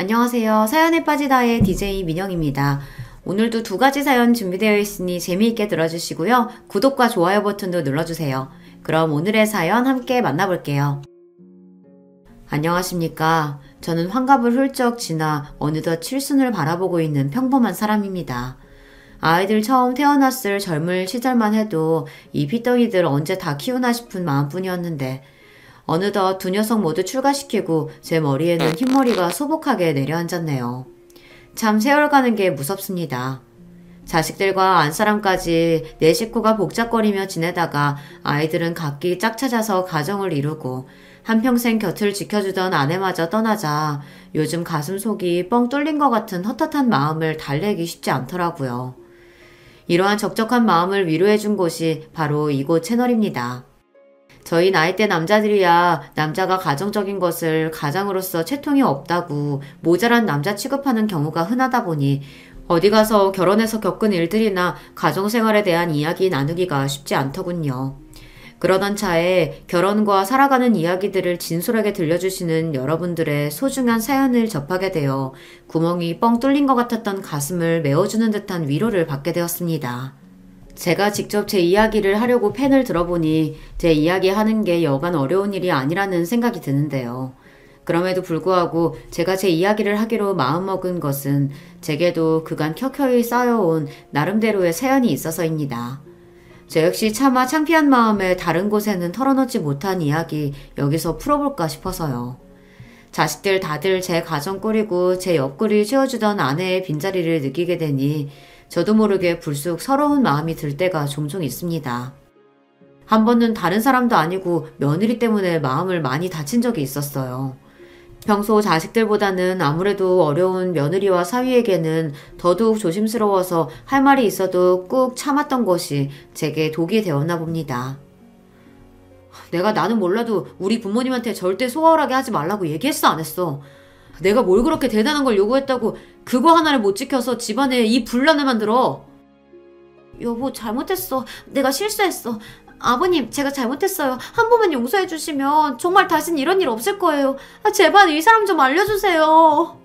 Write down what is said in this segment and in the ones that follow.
안녕하세요. 사연에 빠지다의 DJ 민영입니다. 오늘도 두 가지 사연 준비되어 있으니 재미있게 들어주시고요. 구독과 좋아요 버튼도 눌러주세요. 그럼 오늘의 사연 함께 만나볼게요. 안녕하십니까. 저는 환갑을 훌쩍 지나 어느덧 칠순을 바라보고 있는 평범한 사람입니다. 아이들 처음 태어났을 젊을 시절만 해도 이 핏덩이들 언제 다 키우나 싶은 마음뿐이었는데 어느덧 두 녀석 모두 출가시키고 제 머리에는 흰머리가 소복하게 내려앉았네요. 참 세월 가는 게 무섭습니다. 자식들과 안사람까지 내 식구가 복잡거리며 지내다가 아이들은 각기 짝 찾아서 가정을 이루고 한평생 곁을 지켜주던 아내마저 떠나자 요즘 가슴속이 뻥 뚫린 것 같은 헛헛한 마음을 달래기 쉽지 않더라고요. 이러한 적적한 마음을 위로해준 곳이 바로 이곳 채널입니다. 저희 나이대 남자들이야 남자가 가정적인 것을 가장으로서 채통이 없다고 모자란 남자 취급하는 경우가 흔하다 보니 어디 가서 결혼해서 겪은 일들이나 가정생활에 대한 이야기 나누기가 쉽지 않더군요. 그러던 차에 결혼과 살아가는 이야기들을 진솔하게 들려주시는 여러분들의 소중한 사연을 접하게 되어 구멍이 뻥 뚫린 것 같았던 가슴을 메워주는 듯한 위로를 받게 되었습니다. 제가 직접 제 이야기를 하려고 펜을 들어보니 제 이야기 하는 게 여간 어려운 일이 아니라는 생각이 드는데요. 그럼에도 불구하고 제가 제 이야기를 하기로 마음먹은 것은 제게도 그간 켜켜이 쌓여온 나름대로의 사연이 있어서입니다. 저 역시 차마 창피한 마음에 다른 곳에는 털어놓지 못한 이야기 여기서 풀어볼까 싶어서요. 자식들 다들 제 가정 꾸리고 제 옆구리 채워주던 아내의 빈자리를 느끼게 되니 저도 모르게 불쑥 서러운 마음이 들 때가 종종 있습니다. 한 번은 다른 사람도 아니고 며느리 때문에 마음을 많이 다친 적이 있었어요. 평소 자식들보다는 아무래도 어려운 며느리와 사위에게는 더더욱 조심스러워서 할 말이 있어도 꾹 참았던 것이 제게 독이 되었나 봅니다. 나는 몰라도 우리 부모님한테 절대 소홀하게 하지 말라고 얘기했어 안 했어? 내가 뭘 그렇게 대단한 걸 요구했다고 그거 하나를 못 지켜서 집안에 이 분란을 만들어. 여보 잘못했어. 내가 실수했어. 아버님 제가 잘못했어요. 한 번만 용서해 주시면 정말 다신 이런 일 없을 거예요. 제발 이 사람 좀 알려주세요.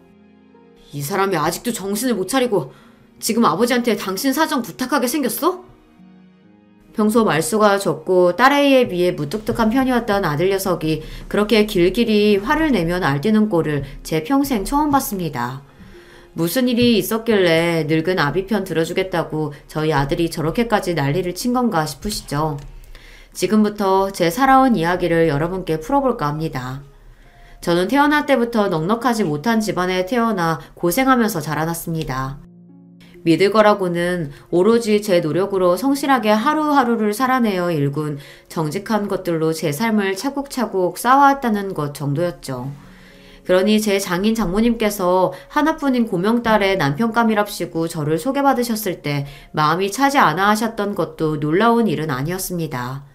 이 사람이 아직도 정신을 못 차리고 지금 아버지한테 당신 사정 부탁하게 생겼어? 평소 말수가 적고 딸아이에 비해 무뚝뚝한 편이었던 아들 녀석이 그렇게 길길이 화를 내며 날뛰는 꼴을 제 평생 처음 봤습니다. 무슨 일이 있었길래 늙은 아비 편 들어주겠다고 저희 아들이 저렇게까지 난리를 친 건가 싶으시죠? 지금부터 제 살아온 이야기를 여러분께 풀어볼까 합니다. 저는 태어날 때부터 넉넉하지 못한 집안에 태어나 고생하면서 자라났습니다. 믿을 거라고는 오로지 제 노력으로 성실하게 하루하루를 살아내어 일군 정직한 것들로 제 삶을 차곡차곡 쌓아왔다는 것 정도였죠. 그러니 제 장인 장모님께서 하나뿐인 고명딸의 남편감이랍시고 저를 소개받으셨을 때 마음이 차지 않아 하셨던 것도 놀라운 일은 아니었습니다.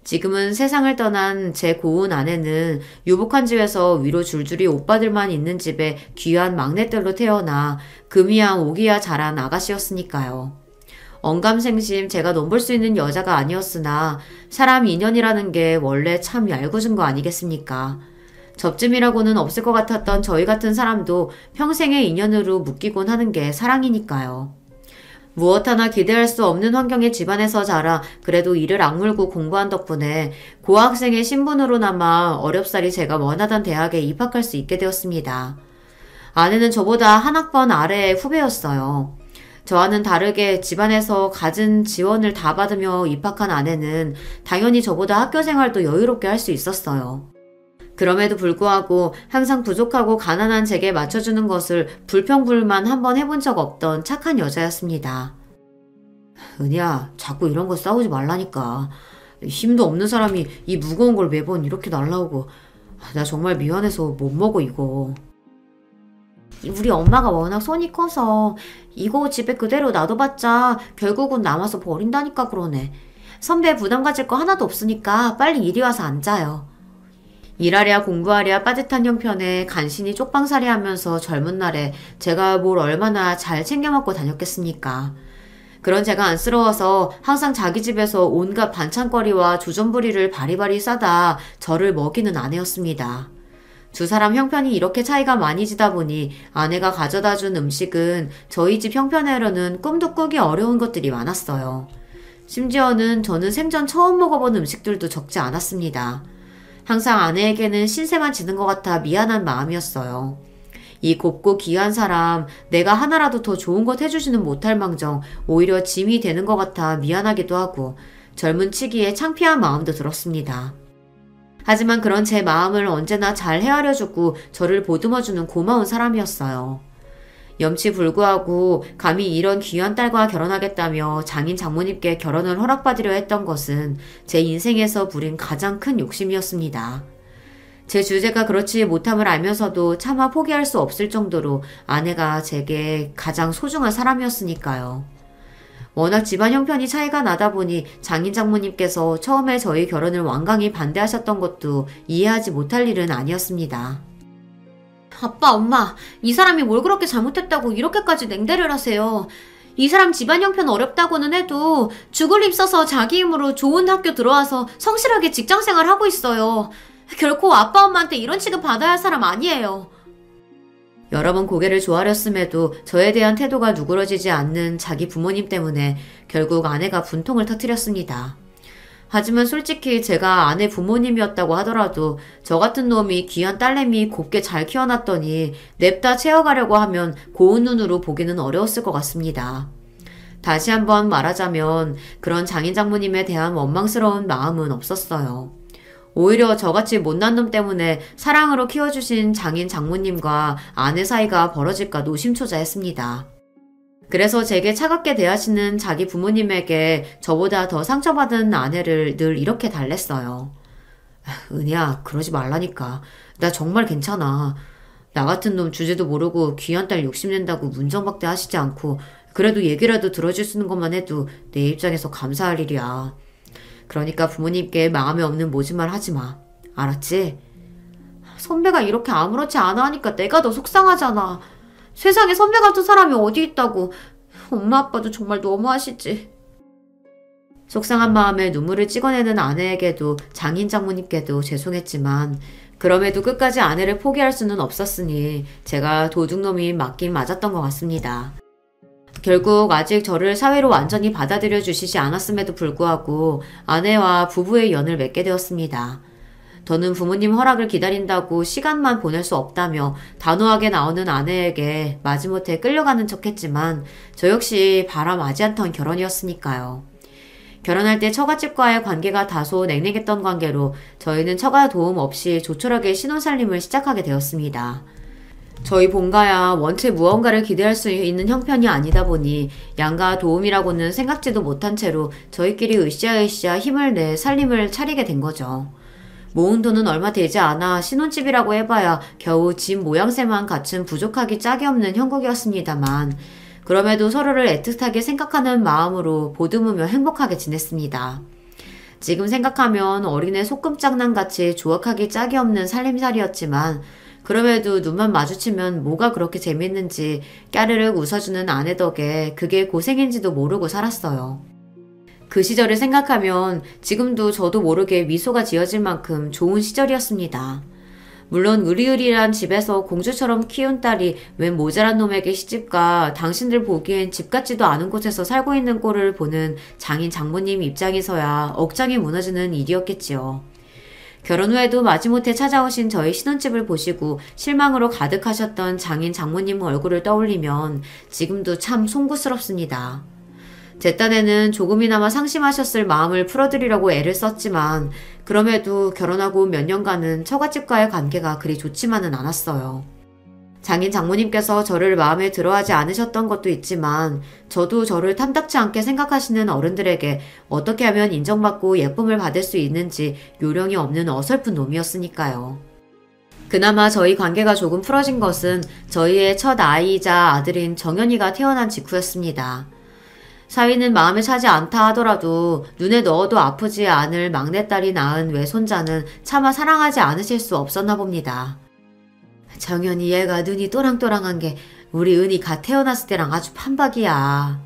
지금은 세상을 떠난 제 고운 아내는 유복한 집에서 위로 줄줄이 오빠들만 있는 집에 귀한 막내딸로 태어나 금이야 오기야 자란 아가씨였으니까요. 언감생심 제가 넘볼 수 있는 여자가 아니었으나 사람 인연이라는 게 원래 참 얄궂은 거 아니겠습니까? 접점이라고는 없을 것 같았던 저희 같은 사람도 평생의 인연으로 묶이곤 하는 게 사랑이니까요. 무엇 하나 기대할 수 없는 환경의 집안에서 자라 그래도 이를 악물고 공부한 덕분에 고학생의 신분으로나마 어렵사리 제가 원하던 대학에 입학할 수 있게 되었습니다. 아내는 저보다 한 학번 아래의 후배였어요. 저와는 다르게 집안에서 갖은 지원을 다 받으며 입학한 아내는 당연히 저보다 학교 생활도 여유롭게 할 수 있었어요. 그럼에도 불구하고 항상 부족하고 가난한 제게 맞춰주는 것을 불평불만 한번 해본 적 없던 착한 여자였습니다. 은희야, 자꾸 이런 거 싸우지 말라니까. 힘도 없는 사람이 이 무거운 걸 매번 이렇게 날라오고 나 정말 미안해서 못 먹어 이거. 우리 엄마가 워낙 손이 커서 이거 집에 그대로 놔둬봤자 결국은 남아서 버린다니까 그러네. 선배 부담 가질 거 하나도 없으니까 빨리 이리 와서 앉아요. 일하랴 공부하랴 빠듯한 형편에 간신히 쪽방살이 하면서 젊은 날에 제가 뭘 얼마나 잘 챙겨 먹고 다녔겠습니까? 그런 제가 안쓰러워서 항상 자기 집에서 온갖 반찬거리와 주전부리를 바리바리 싸다 저를 먹이는 아내였습니다. 두 사람 형편이 이렇게 차이가 많이 지다 보니 아내가 가져다 준 음식은 저희 집 형편으로는 꿈도 꾸기 어려운 것들이 많았어요. 심지어는 저는 생전 처음 먹어본 음식들도 적지 않았습니다. 항상 아내에게는 신세만 지는 것 같아 미안한 마음이었어요. 이 곱고 귀한 사람, 내가 하나라도 더 좋은 것 해주지는 못할 망정 오히려 짐이 되는 것 같아 미안하기도 하고 젊은 치기에 창피한 마음도 들었습니다. 하지만 그런 제 마음을 언제나 잘 헤아려주고 저를 보듬어주는 고마운 사람이었어요. 염치불구하고 감히 이런 귀한 딸과 결혼하겠다며 장인 장모님께 결혼을 허락받으려 했던 것은 제 인생에서 부린 가장 큰 욕심이었습니다. 제 주제가 그렇지 못함을 알면서도 차마 포기할 수 없을 정도로 아내가 제게 가장 소중한 사람이었으니까요. 워낙 집안 형편이 차이가 나다 보니 장인 장모님께서 처음에 저희 결혼을 완강히 반대하셨던 것도 이해하지 못할 일은 아니었습니다. 아빠, 엄마, 이 사람이 뭘 그렇게 잘못했다고 이렇게까지 냉대를 하세요. 이 사람 집안 형편 어렵다고는 해도 죽을 힘써서 자기 힘으로 좋은 학교 들어와서 성실하게 직장생활 하고 있어요. 결코 아빠 엄마한테 이런 취급 받아야 할 사람 아니에요. 여러 번 고개를 조아렸음에도 저에 대한 태도가 누그러지지 않는 자기 부모님 때문에 결국 아내가 분통을 터뜨렸습니다. 하지만 솔직히 제가 아내 부모님이었다고 하더라도 저 같은 놈이 귀한 딸내미 곱게 잘 키워놨더니 냅다 채워가려고 하면 고운 눈으로 보기는 어려웠을 것 같습니다. 다시 한번 말하자면 그런 장인 장모님에 대한 원망스러운 마음은 없었어요. 오히려 저같이 못난 놈 때문에 사랑으로 키워주신 장인 장모님과 아내 사이가 벌어질까 노심초사했습니다. 그래서 제게 차갑게 대하시는 자기 부모님에게 저보다 더 상처받은 아내를 늘 이렇게 달랬어요. 은희야, 그러지 말라니까. 나 정말 괜찮아. 나 같은 놈 주제도 모르고 귀한 딸 욕심낸다고 문정박대 하시지 않고 그래도 얘기라도 들어주시는 것만 해도 내 입장에서 감사할 일이야. 그러니까 부모님께 마음에 없는 모짓말 하지 마. 알았지? 선배가 이렇게 아무렇지 않아 하니까 내가 더 속상하잖아. 세상에 선배 같은 사람이 어디 있다고. 엄마 아빠도 정말 너무하시지. 속상한 마음에 눈물을 찍어내는 아내에게도 장인 장모님께도 죄송했지만 그럼에도 끝까지 아내를 포기할 수는 없었으니 제가 도둑놈이 맞긴 맞았던 것 같습니다. 결국 아직 저를 사회로 완전히 받아들여 주시지 않았음에도 불구하고 아내와 부부의 연을 맺게 되었습니다. 더는 부모님 허락을 기다린다고 시간만 보낼 수 없다며 단호하게 나오는 아내에게 마지못해 끌려가는 척했지만 저 역시 바람 아지 않던 결혼이었으니까요. 결혼할 때 처갓집과의 관계가 다소 냉랭했던 관계로 저희는 처가 도움 없이 조촐하게 신혼살림을 시작하게 되었습니다. 저희 본가야 원체 무언가를 기대할 수 있는 형편이 아니다 보니 양가 도움이라고는 생각지도 못한 채로 저희끼리 으쌰으쌰 힘을 내 살림을 차리게 된 거죠. 모은 돈은 얼마 되지 않아 신혼집이라고 해봐야 겨우 집 모양새만 갖춘 부족하기 짝이 없는 형국이었습니다만 그럼에도 서로를 애틋하게 생각하는 마음으로 보듬으며 행복하게 지냈습니다. 지금 생각하면 어린애 소꿉장난같이 조악하기 짝이 없는 살림살이였지만 그럼에도 눈만 마주치면 뭐가 그렇게 재밌는지 까르륵 웃어주는 아내 덕에 그게 고생인지도 모르고 살았어요. 그 시절을 생각하면 지금도 저도 모르게 미소가 지어질 만큼 좋은 시절이었습니다. 물론 으리으리한 집에서 공주처럼 키운 딸이 웬 모자란 놈에게 시집가 당신들 보기엔 집 같지도 않은 곳에서 살고 있는 꼴을 보는 장인 장모님 입장에서야 억장이 무너지는 일이었겠지요. 결혼 후에도 마지못해 찾아오신 저희 신혼집을 보시고 실망으로 가득하셨던 장인 장모님 얼굴을 떠올리면 지금도 참 송구스럽습니다. 제 딴에는 조금이나마 상심하셨을 마음을 풀어드리려고 애를 썼지만 그럼에도 결혼하고 몇 년간은 처갓집과의 관계가 그리 좋지만은 않았어요. 장인 장모님께서 저를 마음에 들어하지 않으셨던 것도 있지만 저도 저를 탐탁치 않게 생각하시는 어른들에게 어떻게 하면 인정받고 예쁨을 받을 수 있는지 요령이 없는 어설픈 놈이었으니까요. 그나마 저희 관계가 조금 풀어진 것은 저희의 첫 아이이자 아들인 정연이가 태어난 직후였습니다. 사위는 마음에 차지 않다 하더라도 눈에 넣어도 아프지 않을 막내딸이 낳은 외손자는 차마 사랑하지 않으실 수 없었나 봅니다. 정연이 얘가 눈이 또랑또랑한 게 우리 은이 갓 태어났을 때랑 아주 판박이야.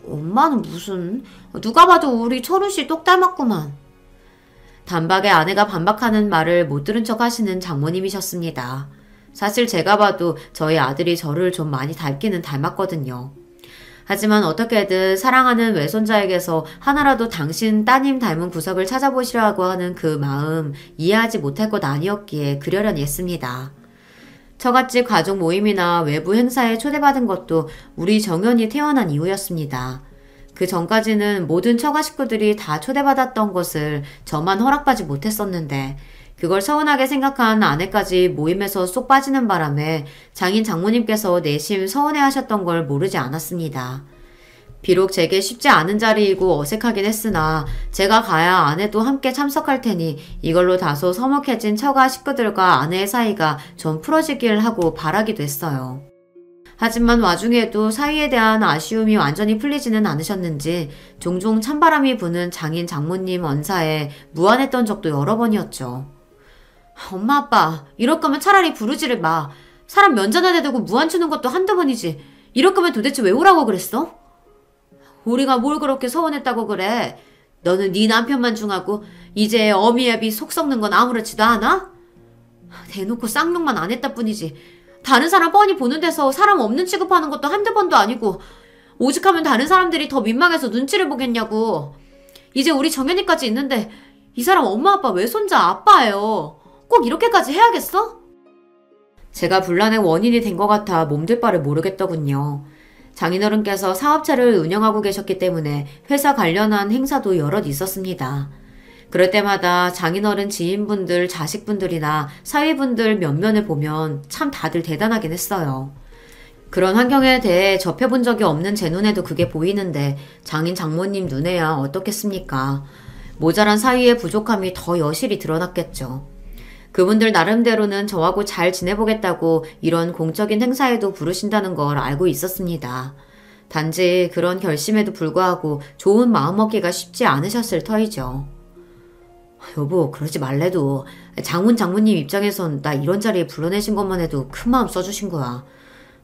엄마는 무슨, 누가 봐도 우리 철우씨 똑 닮았구만. 단박에 아내가 반박하는 말을 못 들은 척 하시는 장모님이셨습니다. 사실 제가 봐도 저희 아들이 저를 좀 많이 닮기는 닮았거든요. 하지만 어떻게든 사랑하는 외손자에게서 하나라도 당신 따님 닮은 구석을 찾아보시라고 하는 그 마음 이해하지 못할 것 아니었기에 그러려니 했습니다. 처갓집 가족 모임이나 외부 행사에 초대받은 것도 우리 정연이 태어난 이후였습니다. 그 전까지는 모든 처가 식구들이 다 초대받았던 것을 저만 허락받지 못했었는데 그걸 서운하게 생각한 아내까지 모임에서 쏙 빠지는 바람에 장인 장모님께서 내심 서운해하셨던 걸 모르지 않았습니다. 비록 제게 쉽지 않은 자리이고 어색하긴 했으나 제가 가야 아내도 함께 참석할 테니 이걸로 다소 서먹해진 처가 식구들과 아내의 사이가 좀 풀어지길 하고 바라기도 했어요. 하지만 와중에도 사위에 대한 아쉬움이 완전히 풀리지는 않으셨는지 종종 찬바람이 부는 장인 장모님 언사에 무안했던 적도 여러 번이었죠. 엄마 아빠 이럴 거면 차라리 부르지를 마. 사람 면전에 대두고 무안 주는 것도 한두 번이지. 이럴 거면 도대체 왜 오라고 그랬어? 우리가 뭘 그렇게 서운했다고 그래. 너는 네 남편만 중하고 이제 어미애비 속 썩는 건 아무렇지도 않아? 대놓고 쌍욕만 안 했다 뿐이지. 다른 사람 뻔히 보는 데서 사람 없는 취급하는 것도 한두 번도 아니고 오죽하면 다른 사람들이 더 민망해서 눈치를 보겠냐고. 이제 우리 정연이까지 있는데 이 사람 엄마 아빠 외손자 아빠예요. 꼭 이렇게까지 해야겠어? 제가 분란의 원인이 된 것 같아 몸둘 바를 모르겠더군요. 장인어른께서 사업체를 운영하고 계셨기 때문에 회사 관련한 행사도 여럿 있었습니다. 그럴 때마다 장인어른 지인분들, 자식분들이나 사위분들 면면을 보면 참 다들 대단하긴 했어요. 그런 환경에 대해 접해본 적이 없는 제 눈에도 그게 보이는데 장인 장모님 눈에야 어떻겠습니까? 모자란 사위의 부족함이 더 여실히 드러났겠죠. 그분들 나름대로는 저하고 잘 지내보겠다고 이런 공적인 행사에도 부르신다는 걸 알고 있었습니다. 단지 그런 결심에도 불구하고 좋은 마음먹기가 쉽지 않으셨을 터이죠. 여보, 그러지 말래도 장모님 입장에선 나 이런 자리에 불러내신 것만 해도 큰 마음 써주신 거야.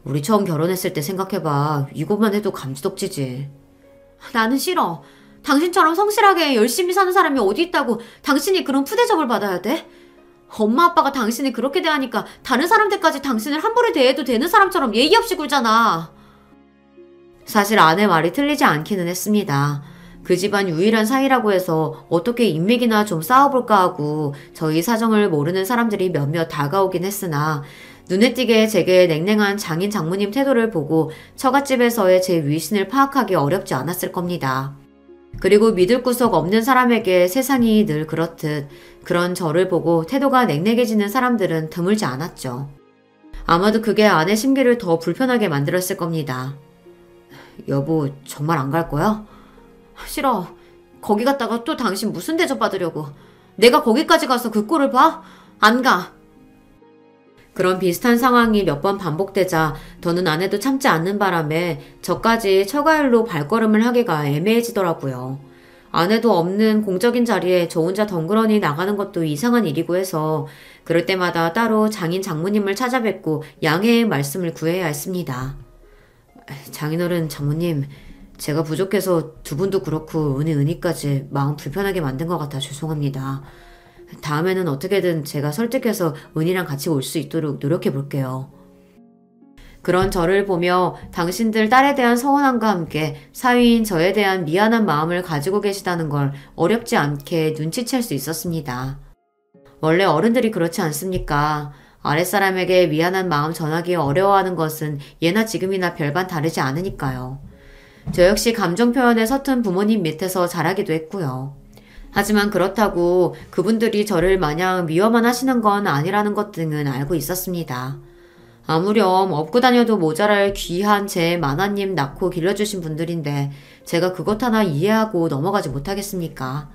우리 처음 결혼했을 때 생각해봐. 이것만 해도 감지덕지지. 나는 싫어. 당신처럼 성실하게 열심히 사는 사람이 어디 있다고 당신이 그런 푸대접을 받아야 돼? 엄마 아빠가 당신을 그렇게 대하니까 다른 사람들까지 당신을 함부로 대해도 되는 사람처럼 예의 없이 굴잖아. 사실 아내 말이 틀리지 않기는 했습니다. 그 집안 유일한 사이라고 해서 어떻게 인맥이나 좀 쌓아볼까 하고 저희 사정을 모르는 사람들이 몇몇 다가오긴 했으나 눈에 띄게 제게 냉랭한 장인 장모님 태도를 보고 처갓집에서의 제 위신을 파악하기 어렵지 않았을 겁니다. 그리고 믿을 구석 없는 사람에게 세상이 늘 그렇듯 그런 저를 보고 태도가 냉랭해지는 사람들은 드물지 않았죠. 아마도 그게 아내 심기를 더 불편하게 만들었을 겁니다. 여보, 정말 안 갈 거야? 싫어. 거기 갔다가 또 당신 무슨 대접 받으려고. 내가 거기까지 가서 그 꼴을 봐? 안 가. 그런 비슷한 상황이 몇 번 반복되자 더는 아내도 참지 않는 바람에 저까지 처가일로 발걸음을 하기가 애매해지더라고요. 아내도 없는 공적인 자리에 저 혼자 덩그러니 나가는 것도 이상한 일이고 해서 그럴 때마다 따로 장인 장모님을 찾아뵙고 양해의 말씀을 구해야 했습니다. 장인어른 장모님, 제가 부족해서 두 분도 그렇고 은희까지 마음 불편하게 만든 것 같아 죄송합니다. 다음에는 어떻게든 제가 설득해서 은희랑 같이 올 수 있도록 노력해 볼게요. 그런 저를 보며 당신들 딸에 대한 서운함과 함께 사위인 저에 대한 미안한 마음을 가지고 계시다는 걸 어렵지 않게 눈치챌 수 있었습니다. 원래 어른들이 그렇지 않습니까? 아랫사람에게 미안한 마음 전하기 어려워하는 것은 예나 지금이나 별반 다르지 않으니까요. 저 역시 감정 표현에 서툰 부모님 밑에서 자라기도 했고요. 하지만 그렇다고 그분들이 저를 마냥 미워만 하시는 건 아니라는 것 등은 알고 있었습니다. 아무렴 업고 다녀도 모자랄 귀한 제 마나님 낳고 길러주신 분들인데 제가 그것 하나 이해하고 넘어가지 못하겠습니까?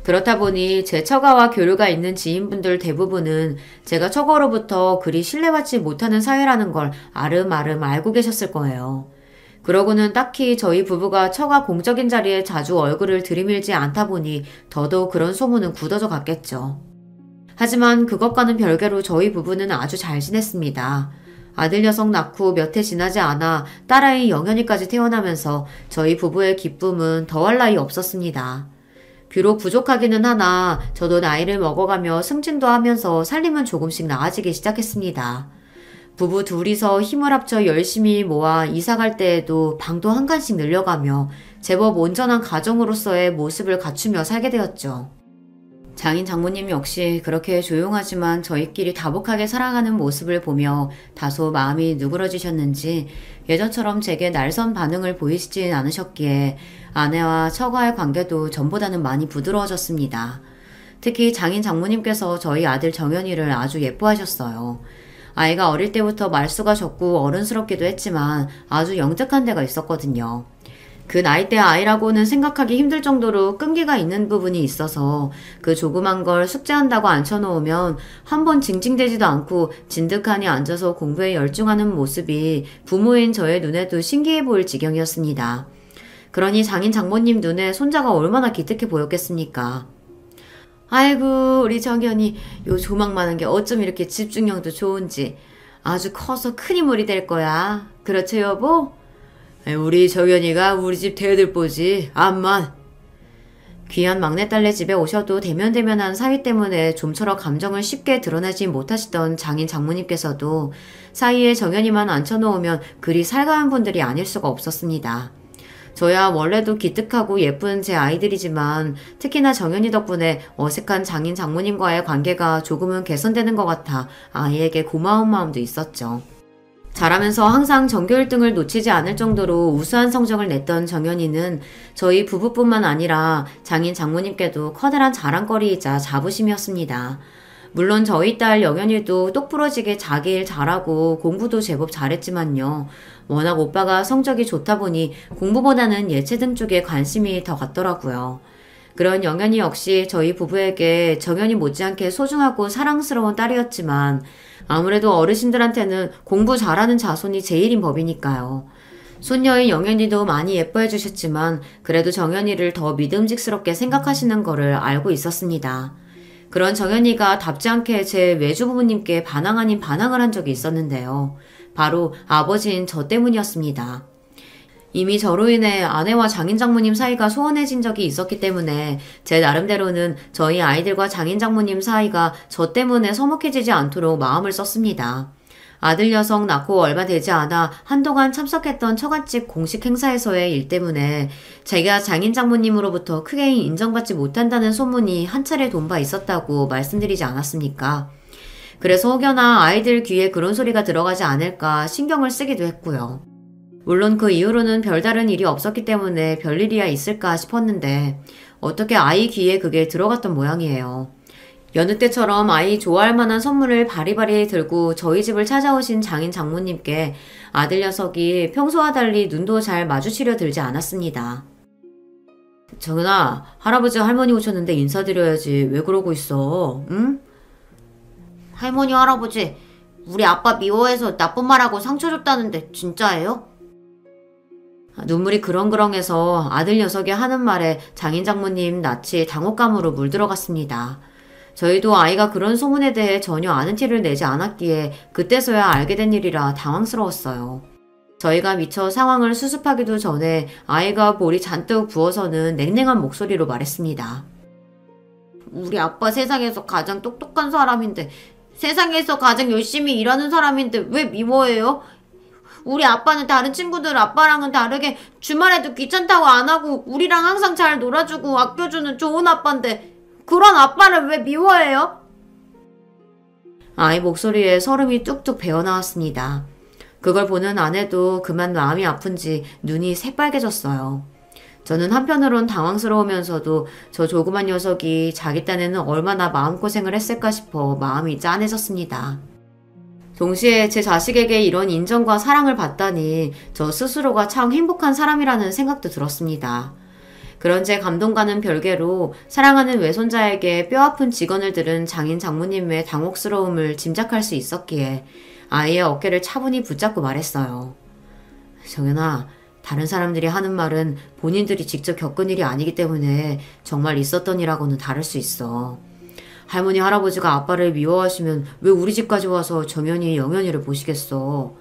그렇다 보니 제 처가와 교류가 있는 지인분들 대부분은 제가 처가로부터 그리 신뢰받지 못하는 사이라는 걸 아름아름 알고 계셨을 거예요. 그러고는 딱히 저희 부부가 처가 공적인 자리에 자주 얼굴을 들이밀지 않다 보니 더더욱 그런 소문은 굳어져 갔겠죠. 하지만 그것과는 별개로 저희 부부는 아주 잘 지냈습니다. 아들 녀석 낳고 몇 해 지나지 않아 딸아이 영현이까지 태어나면서 저희 부부의 기쁨은 더할 나위 없었습니다. 비록 부족하기는 하나 저도 나이를 먹어가며 승진도 하면서 살림은 조금씩 나아지기 시작했습니다. 부부 둘이서 힘을 합쳐 열심히 모아 이사갈 때에도 방도 한 칸씩 늘려가며 제법 온전한 가정으로서의 모습을 갖추며 살게 되었죠. 장인 장모님 역시 그렇게 조용하지만 저희끼리 다복하게 살아가는 모습을 보며 다소 마음이 누그러지셨는지 예전처럼 제게 날선 반응을 보이시진 않으셨기에 아내와 처가의 관계도 전보다는 많이 부드러워졌습니다. 특히 장인 장모님께서 저희 아들 정연이를 아주 예뻐하셨어요. 아이가 어릴 때부터 말수가 적고 어른스럽기도 했지만 아주 영특한 데가 있었거든요. 그 나이대 아이라고는 생각하기 힘들 정도로 끈기가 있는 부분이 있어서 그 조그만 걸 숙제한다고 앉혀놓으면 한 번 징징대지도 않고 진득하니 앉아서 공부에 열중하는 모습이 부모인 저의 눈에도 신기해 보일 지경이었습니다. 그러니 장인 장모님 눈에 손자가 얼마나 기특해 보였겠습니까? 아이고 우리 정연이 요 조망만한 게 어쩜 이렇게 집중력도 좋은지 아주 커서 큰 인물이 될 거야. 그렇죠 여보? 우리 정연이가 우리 집 대들보지 암만. 귀한 막내딸네 집에 오셔도 대면대면한 사위 때문에 좀처럼 감정을 쉽게 드러내지 못하시던 장인 장모님께서도 사이에 정연이만 앉혀놓으면 그리 살가운 분들이 아닐 수가 없었습니다. 저야 원래도 기특하고 예쁜 제 아이들이지만 특히나 정연이 덕분에 어색한 장인 장모님과의 관계가 조금은 개선되는 것 같아 아이에게 고마운 마음도 있었죠. 자라면서 항상 전교 1등을 놓치지 않을 정도로 우수한 성적을 냈던 정연이는 저희 부부뿐만 아니라 장인 장모님께도 커다란 자랑거리이자 자부심이었습니다. 물론 저희 딸 영연이도 똑부러지게 자기 일 잘하고 공부도 제법 잘했지만요. 워낙 오빠가 성적이 좋다 보니 공부보다는 예체능 쪽에 관심이 더 갔더라고요. 그런 영연이 역시 저희 부부에게 정연이 못지않게 소중하고 사랑스러운 딸이었지만 아무래도 어르신들한테는 공부 잘하는 자손이 제일인 법이니까요. 손녀인 영연이도 많이 예뻐해 주셨지만 그래도 정연이를 더 믿음직스럽게 생각하시는 거를 알고 있었습니다. 그런 정연이가 답지 않게 제 외주부모님께 반항 아닌 반항을 한 적이 있었는데요. 바로 아버지인 저 때문이었습니다. 이미 저로 인해 아내와 장인 장모님 사이가 소원해진 적이 있었기 때문에 제 나름대로는 저희 아이들과 장인 장모님 사이가 저 때문에 서먹해지지 않도록 마음을 썼습니다. 아들 녀석 낳고 얼마 되지 않아 한동안 참석했던 처갓집 공식 행사에서의 일 때문에 제가 장인 장모님으로부터 크게 인정받지 못한다는 소문이 한 차례 돈 바 있었다고 말씀드리지 않았습니까? 그래서 혹여나 아이들 귀에 그런 소리가 들어가지 않을까 신경을 쓰기도 했고요. 물론 그 이후로는 별다른 일이 없었기 때문에 별일이야 있을까 싶었는데 어떻게 아이 귀에 그게 들어갔던 모양이에요. 여느 때처럼 아이 좋아할 만한 선물을 바리바리 들고 저희 집을 찾아오신 장인 장모님께 아들 녀석이 평소와 달리 눈도 잘 마주치려 들지 않았습니다. 정은아, 할아버지 할머니 오셨는데 인사드려야지. 왜 그러고 있어? 응? 할머니 할아버지 우리 아빠 미워해서 나쁜 말하고 상처 줬다는데 진짜예요? 눈물이 그렁그렁해서 아들 녀석이 하는 말에 장인 장모님 낯이 당혹감으로 물들어갔습니다. 저희도 아이가 그런 소문에 대해 전혀 아는 티를 내지 않았기에 그때서야 알게 된 일이라 당황스러웠어요. 저희가 미처 상황을 수습하기도 전에 아이가 볼이 잔뜩 부어서는 냉랭한 목소리로 말했습니다. 우리 아빠 세상에서 가장 똑똑한 사람인데 세상에서 가장 열심히 일하는 사람인데 왜 미워해요? 우리 아빠는 다른 친구들 아빠랑은 다르게 주말에도 귀찮다고 안 하고 우리랑 항상 잘 놀아주고 아껴주는 좋은 아빠인데 그런 아빠를 왜 미워해요? 아이 목소리에 설움이 뚝뚝 배어나왔습니다. 그걸 보는 아내도 그만 마음이 아픈지 눈이 새빨개졌어요. 저는 한편으론 당황스러우면서도 저 조그만 녀석이 자기 딴에는 얼마나 마음고생을 했을까 싶어 마음이 짠해졌습니다. 동시에 제 자식에게 이런 인정과 사랑을 받다니 저 스스로가 참 행복한 사람이라는 생각도 들었습니다. 그런 제 감동과는 별개로 사랑하는 외손자에게 뼈아픈 직언을 들은 장인 장모님의 당혹스러움을 짐작할 수 있었기에 아이의 어깨를 차분히 붙잡고 말했어요. 정연아, 다른 사람들이 하는 말은 본인들이 직접 겪은 일이 아니기 때문에 정말 있었던 일하고는 다를 수 있어. 할머니 할아버지가 아빠를 미워하시면 왜 우리 집까지 와서 정연이 영연이를 보시겠어.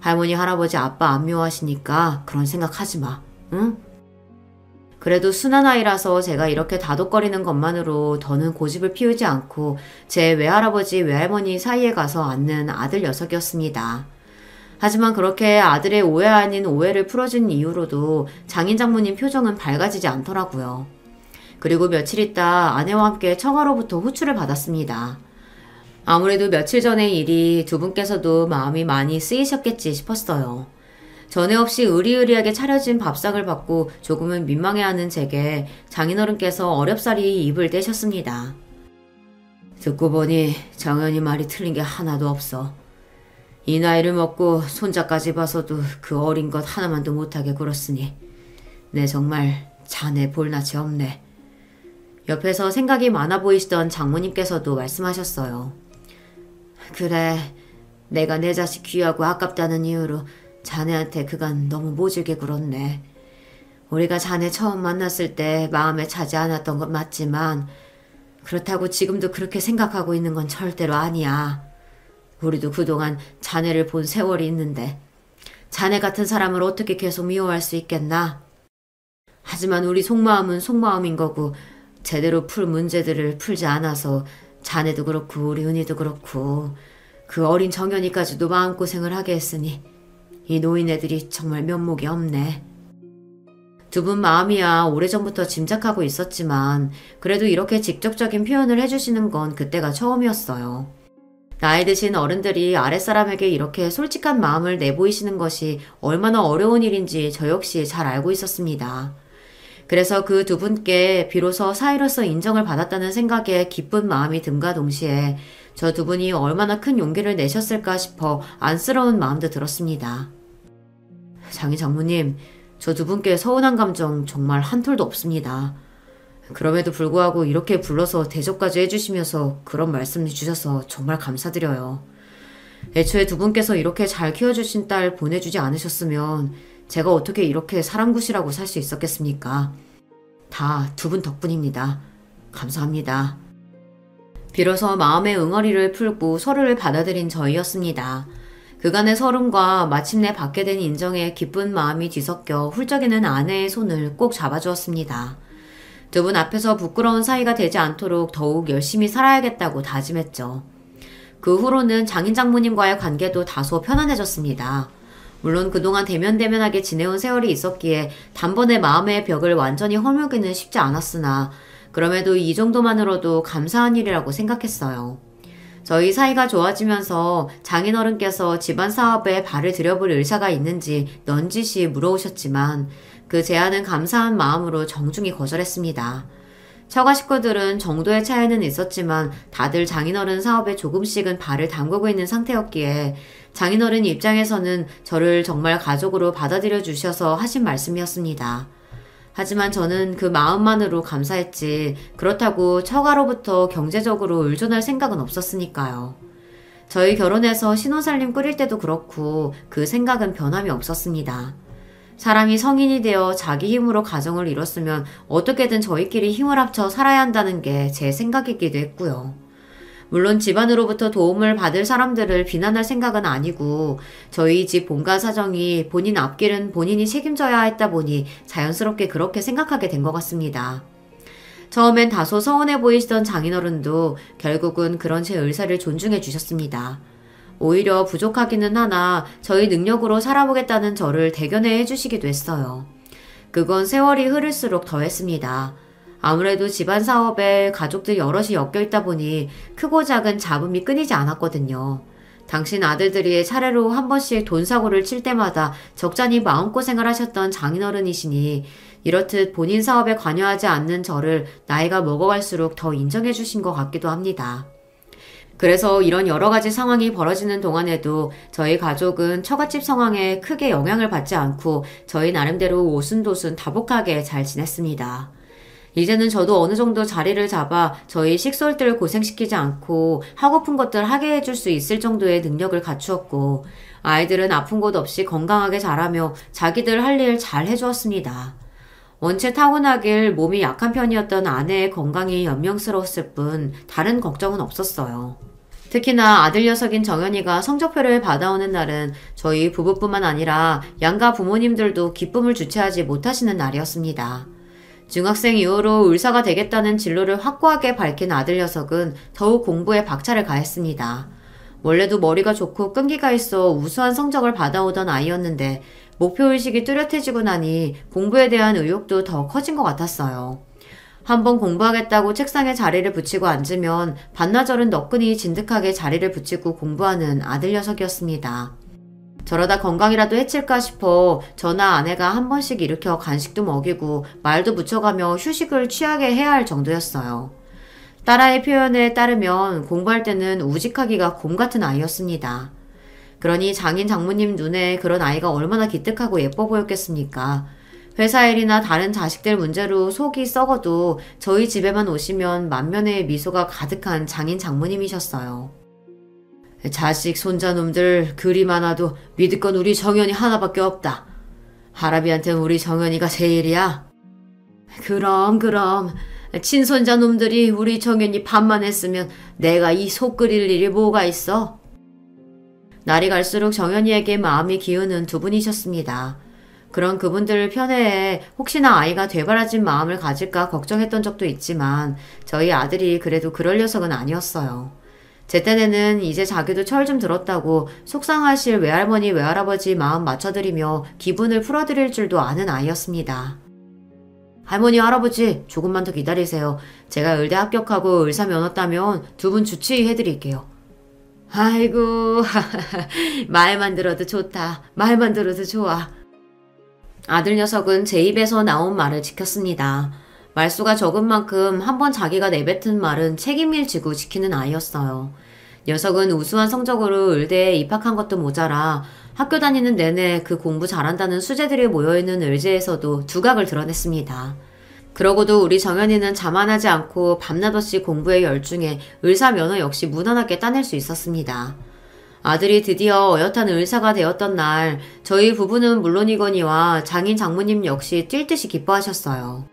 할머니 할아버지 아빠 안 미워하시니까 그런 생각하지 마. 응? 그래도 순한 아이라서 제가 이렇게 다독거리는 것만으로 더는 고집을 피우지 않고 제 외할아버지 외할머니 사이에 가서 앉는 아들 녀석이었습니다. 하지만 그렇게 아들의 오해 아닌 오해를 풀어준 이후로도 장인 장모님 표정은 밝아지지 않더라고요. 그리고 며칠 있다 아내와 함께 처가로부터 호출을 받았습니다. 아무래도 며칠 전의 일이 두 분께서도 마음이 많이 쓰이셨겠지 싶었어요. 전에 없이 의리의리하게 차려진 밥상을 받고 조금은 민망해하는 제게 장인어른께서 어렵사리 입을 떼셨습니다. 듣고 보니 정연이 말이 틀린 게 하나도 없어. 이 나이를 먹고 손자까지 봐서도 그 어린 것 하나만도 못하게 굴었으니 내 정말 자네 볼낯이 없네. 옆에서 생각이 많아 보이시던 장모님께서도 말씀하셨어요. 그래, 내가 내 자식 귀하고 아깝다는 이유로 자네한테 그간 너무 모질게 굴었네. 우리가 자네 처음 만났을 때 마음에 차지 않았던 건 맞지만 그렇다고 지금도 그렇게 생각하고 있는 건 절대로 아니야. 우리도 그동안 자네를 본 세월이 있는데 자네 같은 사람을 어떻게 계속 미워할 수 있겠나? 하지만 우리 속마음은 속마음인 거고 제대로 풀 문제들을 풀지 않아서 자네도 그렇고 우리 은희도 그렇고 그 어린 정연이까지도 마음고생을 하게 했으니 이 노인네들이 정말 면목이 없네. 두 분 마음이야 오래전부터 짐작하고 있었지만 그래도 이렇게 직접적인 표현을 해주시는 건 그때가 처음이었어요. 나이 드신 어른들이 아랫사람에게 이렇게 솔직한 마음을 내보이시는 것이 얼마나 어려운 일인지 저 역시 잘 알고 있었습니다. 그래서 그 두 분께 비로소 사이로서 인정을 받았다는 생각에 기쁜 마음이 듦과 동시에 저 두 분이 얼마나 큰 용기를 내셨을까 싶어 안쓰러운 마음도 들었습니다. 장인 장모님, 저 두 분께 서운한 감정 정말 한 톨도 없습니다. 그럼에도 불구하고 이렇게 불러서 대접까지 해주시면서 그런 말씀 주셔서 정말 감사드려요. 애초에 두 분께서 이렇게 잘 키워주신 딸 보내주지 않으셨으면 제가 어떻게 이렇게 사람굿이라고 살 수 있었겠습니까? 다 두 분 덕분입니다. 감사합니다. 비로소 마음의 응어리를 풀고 서로를 받아들인 저희였습니다. 그간의 서름과 마침내 받게 된 인정에 기쁜 마음이 뒤섞여 훌쩍이는 아내의 손을 꼭 잡아주었습니다. 두 분 앞에서 부끄러운 사이가 되지 않도록 더욱 열심히 살아야겠다고 다짐했죠. 그 후로는 장인 장모님과의 관계도 다소 편안해졌습니다. 물론 그동안 대면대면하게 지내온 세월이 있었기에 단번에 마음의 벽을 완전히 허물기는 쉽지 않았으나 그럼에도 이 정도만으로도 감사한 일이라고 생각했어요. 저희 사이가 좋아지면서 장인어른께서 집안 사업에 발을 들여볼 의사가 있는지 넌지시 물어오셨지만 그 제안은 감사한 마음으로 정중히 거절했습니다. 처가 식구들은 정도의 차이는 있었지만 다들 장인어른 사업에 조금씩은 발을 담그고 있는 상태였기에 장인어른 입장에서는 저를 정말 가족으로 받아들여 주셔서 하신 말씀이었습니다. 하지만 저는 그 마음만으로 감사했지 그렇다고 처가로부터 경제적으로 의존할 생각은 없었으니까요. 저희 결혼해서 신혼살림 꾸릴 때도 그렇고 그 생각은 변함이 없었습니다. 사람이 성인이 되어 자기 힘으로 가정을 이뤘으면 어떻게든 저희끼리 힘을 합쳐 살아야 한다는 게 제 생각이기도 했고요. 물론 집안으로부터 도움을 받을 사람들을 비난할 생각은 아니고 저희 집 본가 사정이 본인 앞길은 본인이 책임져야 했다 보니 자연스럽게 그렇게 생각하게 된 것 같습니다. 처음엔 다소 서운해 보이시던 장인어른도 결국은 그런 제 의사를 존중해 주셨습니다. 오히려 부족하기는 하나 저희 능력으로 살아보겠다는 저를 대견해 해주시기도 했어요. 그건 세월이 흐를수록 더했습니다. 아무래도 집안 사업에 가족들 여럿이 엮여있다 보니 크고 작은 잡음이 끊이지 않았거든요. 당신 아들들이 차례로 한 번씩 돈 사고를 칠 때마다 적잖이 마음고생을 하셨던 장인어른이시니 이렇듯 본인 사업에 관여하지 않는 저를 나이가 먹어갈수록 더 인정해 주신 것 같기도 합니다. 그래서 이런 여러 가지 상황이 벌어지는 동안에도 저희 가족은 처갓집 상황에 크게 영향을 받지 않고 저희 나름대로 오순도순 다복하게 잘 지냈습니다. 이제는 저도 어느 정도 자리를 잡아 저희 식솔들 고생시키지 않고 하고픈 것들 하게 해줄 수 있을 정도의 능력을 갖추었고 아이들은 아픈 곳 없이 건강하게 자라며 자기들 할 일 잘 해주었습니다. 원체 타고나길 몸이 약한 편이었던 아내의 건강이 연명스러웠을 뿐 다른 걱정은 없었어요. 특히나 아들 녀석인 정연이가 성적표를 받아오는 날은 저희 부부뿐만 아니라 양가 부모님들도 기쁨을 주체하지 못하시는 날이었습니다. 중학생 이후로 의사가 되겠다는 진로를 확고하게 밝힌 아들 녀석은 더욱 공부에 박차를 가했습니다. 원래도 머리가 좋고 끈기가 있어 우수한 성적을 받아오던 아이였는데 목표의식이 뚜렷해지고 나니 공부에 대한 의욕도 더 커진 것 같았어요. 한번 공부하겠다고 책상에 자리를 붙이고 앉으면 반나절은 너끈히 진득하게 자리를 붙이고 공부하는 아들 녀석이었습니다. 저러다 건강이라도 해칠까 싶어 저나 아내가 한 번씩 일으켜 간식도 먹이고 말도 붙여가며 휴식을 취하게 해야 할 정도였어요. 딸아이 표현에 따르면 공부할 때는 우직하기가 곰 같은 아이였습니다. 그러니 장인 장모님 눈에 그런 아이가 얼마나 기특하고 예뻐 보였겠습니까? 회사 일이나 다른 자식들 문제로 속이 썩어도 저희 집에만 오시면 만면의 미소가 가득한 장인 장모님이셨어요. 자식 손자놈들 그리 많아도 믿을 건 우리 정연이 하나밖에 없다. 할아비한테는 우리 정연이가 제일이야. 그럼 친손자놈들이 우리 정연이 밥만 했으면 내가 이 속 끓일 일이 뭐가 있어? 날이 갈수록 정연이에게 마음이 기우는 두 분이셨습니다. 그런 그분들 편애에 혹시나 아이가 되바라진 마음을 가질까 걱정했던 적도 있지만 저희 아들이 그래도 그럴 녀석은 아니었어요. 제 딴에는 이제 자기도 철 좀 들었다고 속상하실 외할머니 외할아버지 마음 맞춰드리며 기분을 풀어드릴 줄도 아는 아이였습니다. 할머니 할아버지 조금만 더 기다리세요. 제가 의대 합격하고 의사 면허 따면 두 분 주치의해드릴게요. 아이고 말만 들어도 좋다. 말만 들어도 좋아. 아들 녀석은 제 입에서 나온 말을 지켰습니다. 말수가 적은 만큼 한번 자기가 내뱉은 말은 책임을 지고 지키는 아이였어요. 녀석은 우수한 성적으로 의대에 입학한 것도 모자라 학교 다니는 내내 그 공부 잘한다는 수재들이 모여있는 의제에서도 두각을 드러냈습니다. 그러고도 우리 정연이는 자만하지 않고 밤낮 없이 공부에 열중해 의사 면허 역시 무난하게 따낼 수 있었습니다. 아들이 드디어 어엿한 의사가 되었던 날 저희 부부는 물론이거니와 장인 장모님 역시 뛸 듯이 기뻐하셨어요.